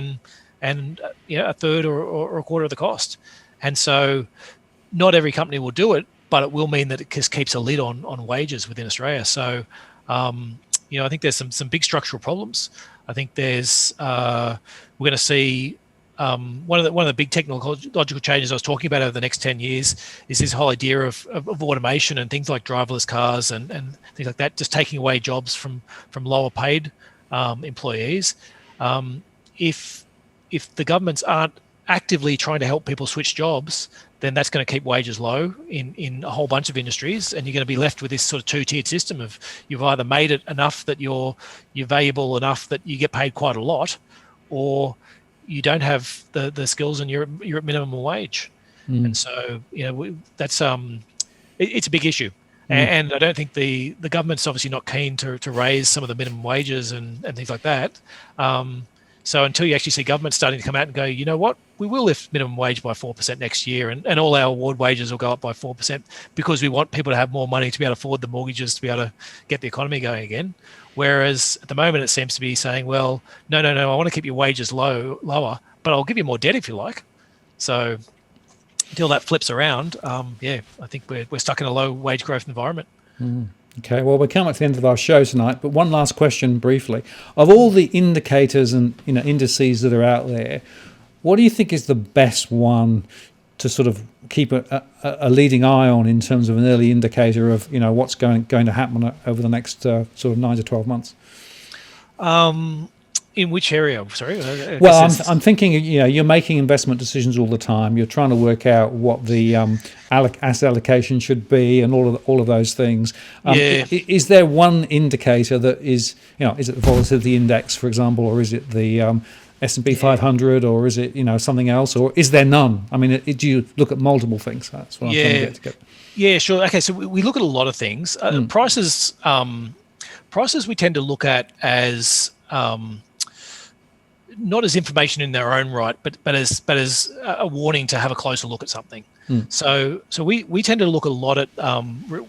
Speaker 2: and a third or a quarter of the cost? And so not every company will do it, but it will mean that it just keeps a lid on wages within Australia. So I think there's some big structural problems. I think there's we're going to see one of the big technological changes I was talking about over the next 10 years is this whole idea of automation and things like driverless cars and things like that, just taking away jobs from lower paid employees. If the governments aren't actively trying to help people switch jobs, then that's going to keep wages low in a whole bunch of industries, and you're going to be left with this sort of two-tiered system of you've either made it enough that you're valuable enough that you get paid quite a lot, or you don't have the skills and you're at minimum wage. And so that's it's a big issue. And I don't think the government's obviously not keen to raise some of the minimum wages and things like that. So until you actually see government starting to come out and go, you know what, we will lift minimum wage by 4% next year, and all our award wages will go up by 4% because we want people to have more money to be able to afford the mortgages to be able to get the economy going again. Whereas at the moment it seems to be saying, well, no, I want to keep your wages lower, but I'll give you more debt if you like. So until that flips around, I think we're stuck in a low wage growth environment.
Speaker 1: Okay, well, we're coming to the end of our show tonight, but one last question briefly. Of all the indicators and indices that are out there, what do you think is the best one to sort of keep a leading eye on in terms of an early indicator of what's going to happen over the next sort of 9 to 12 months?
Speaker 2: In which area? Sorry.
Speaker 1: Well, I'm thinking, you're making investment decisions all the time. You're trying to work out what the asset allocation should be, and all of those things. Is there one indicator that is it the volatility index, for example, or is it the S&P 500, or is it something else, or is there none? I mean, do you look at multiple things? That's what I'm trying to get together.
Speaker 2: Yeah, sure. Okay, so we look at a lot of things. Prices. Prices we tend to look at as not as information in their own right, but as a warning to have a closer look at something. So we tend to look a lot at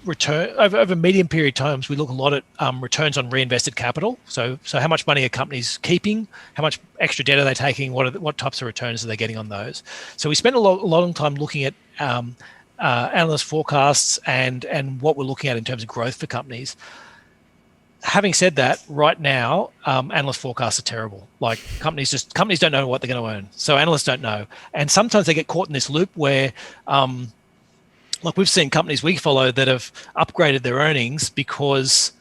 Speaker 2: return over medium period times. We look a lot at returns on reinvested capital. So how much money are companies keeping? How much extra debt are they taking? What types of returns are they getting on those? So we spend a long time looking at analyst forecasts and what we're looking at in terms of growth for companies. Having said that, right now, analyst forecasts are terrible. Like companies don't know what they're going to earn. So analysts don't know. And sometimes they get caught in this loop where, like we've seen companies we follow that have upgraded their earnings because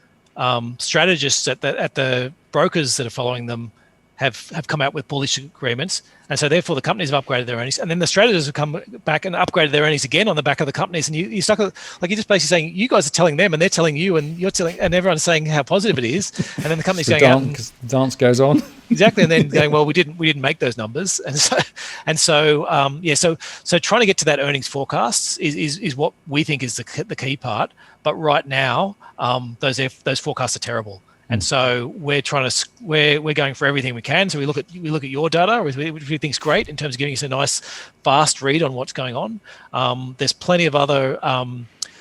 Speaker 2: strategists at the brokers that are following them have come out with bullish agreements. And so therefore the companies have upgraded their earnings. And then the strategists have come back and upgraded their earnings again on the back of the companies. And you're stuck, like you're just basically saying, you guys are telling them and they're telling you and you're telling, and everyone's saying how positive it is. And then the company's going out. Because
Speaker 1: the dance goes on.
Speaker 2: Exactly. And then going, well, we didn't make those numbers. So trying to get to that earnings forecasts is what we think is the key part. But right now, those forecasts are terrible. And so we're going for everything we can. So we look at your data, which we think's great in terms of giving us a nice fast read on what's going on. There's plenty of other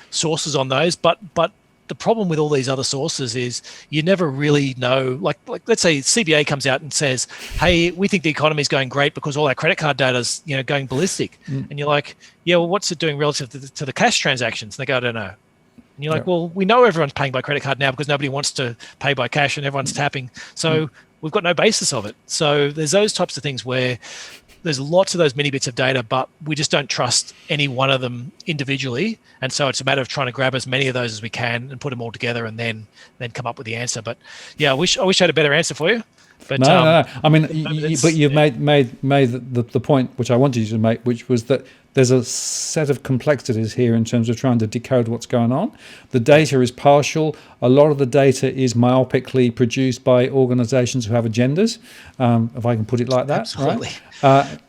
Speaker 2: sources on those, but the problem with all these other sources is you never really know. Like let's say CBA comes out and says, "Hey, we think the economy is going great because all our credit card data's going ballistic," and you're like, "Yeah, well, what's it doing relative to the cash transactions?" And they go, "I don't know." And you're like, well, we know everyone's paying by credit card now because nobody wants to pay by cash and everyone's tapping. So we've got no basis of it. So there's those types of things where there's lots of those mini bits of data, but we just don't trust any one of them individually. And so it's a matter of trying to grab as many of those as we can and put them all together and then come up with the answer. But yeah, I wish I had a better answer for you. But
Speaker 1: no. I mean, you've made the point which I wanted you to make, which was that there's a set of complexities here in terms of trying to decode what's going on. The data is partial. A lot of the data is myopically produced by organizations who have agendas, if I can put it like that.
Speaker 2: Absolutely.
Speaker 1: Right?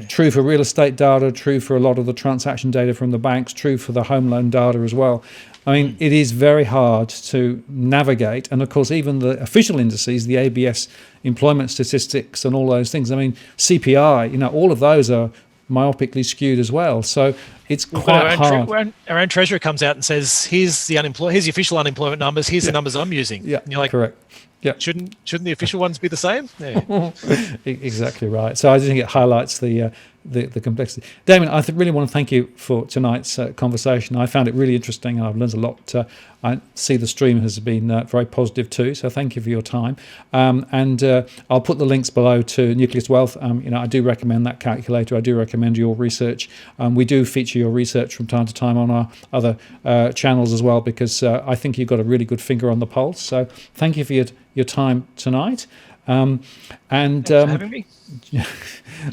Speaker 1: True for real estate data, true for a lot of the transaction data from the banks, true for the home loan data as well. I mean, it is very hard to navigate. And of course, even the official indices, the ABS employment statistics and all those things, I mean, CPI, all of those are myopically skewed as well. So it's quite hard.
Speaker 2: Our own treasurer comes out and says, here's the official unemployment numbers, here's the numbers I'm using.
Speaker 1: Yeah,
Speaker 2: and you're like,
Speaker 1: correct. Yeah.
Speaker 2: Shouldn't the official ones be the same? Yeah.
Speaker 1: Exactly right. So I think it highlights the complexity. Damien, I really want to thank you for tonight's conversation. I found it really interesting and I've learned a lot. I see the stream has been very positive too, so thank you for your time. And I'll put the links below to Nucleus Wealth. I do recommend that calculator. I do recommend your research. We do feature your research from time to time on our other channels as well, because I think you've got a really good finger on the pulse. So thank you for your time tonight.
Speaker 2: Thanks for having me.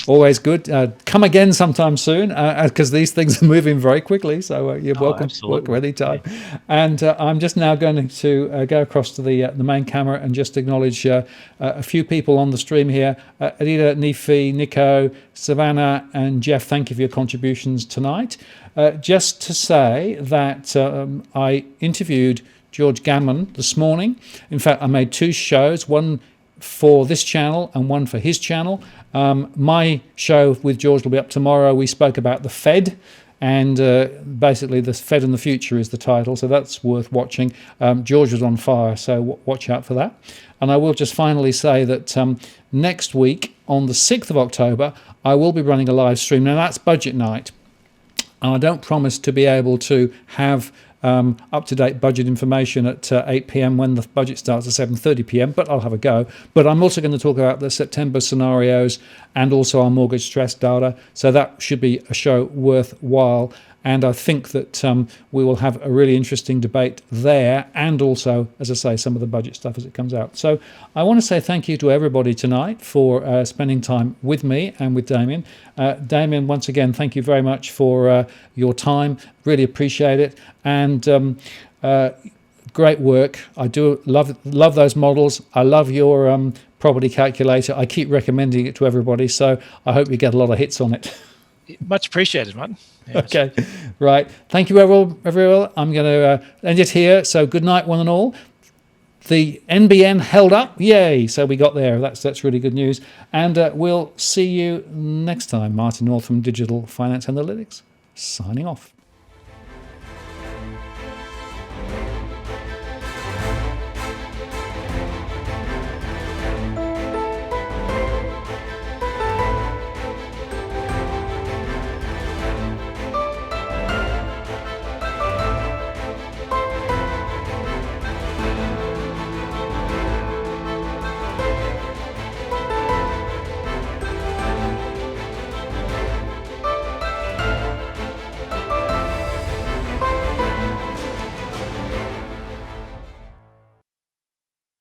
Speaker 1: Always good. Come again sometime soon, because these things are moving very quickly. So you're welcome to work anytime. And I'm just now going to go across to the main camera and just acknowledge a few people on the stream here. Adida, Nifi, Nico, Savannah, and Jeff. Thank you for your contributions tonight. Just to say that I interviewed George Gammon this morning. In fact, I made two shows, one for this channel and one for his channel. My show with George will be up tomorrow. We spoke about the Fed, and basically the Fed and the Future is the title, so that's worth watching. George was on fire, so watch out for that. And I will just finally say that next week, on the 6th of October, I will be running a live stream. Now that's budget night, and I don't promise to be able to have up-to-date budget information at 8 p.m. when the budget starts at 7:30 p.m, but I'll have a go. But I'm also going to talk about the September scenarios and also our mortgage stress data, so that should be a show worthwhile. And I think that we will have a really interesting debate there, and also, as I say, some of the budget stuff as it comes out. So I want to say thank you to everybody tonight for spending time with me and with Damien. Damien, once again, thank you very much for your time. Really appreciate it. And great work. I do love those models. I love your property calculator. I keep recommending it to everybody, so I hope you get a lot of hits on it.
Speaker 2: Much appreciated, man. Yes.
Speaker 1: Okay, right. Thank you, everyone. I'm going to end it here. So good night, one and all. The NBN held up. Yay. So we got there. That's really good news. And we'll see you next time. Martin North from Digital Finance Analytics, signing off.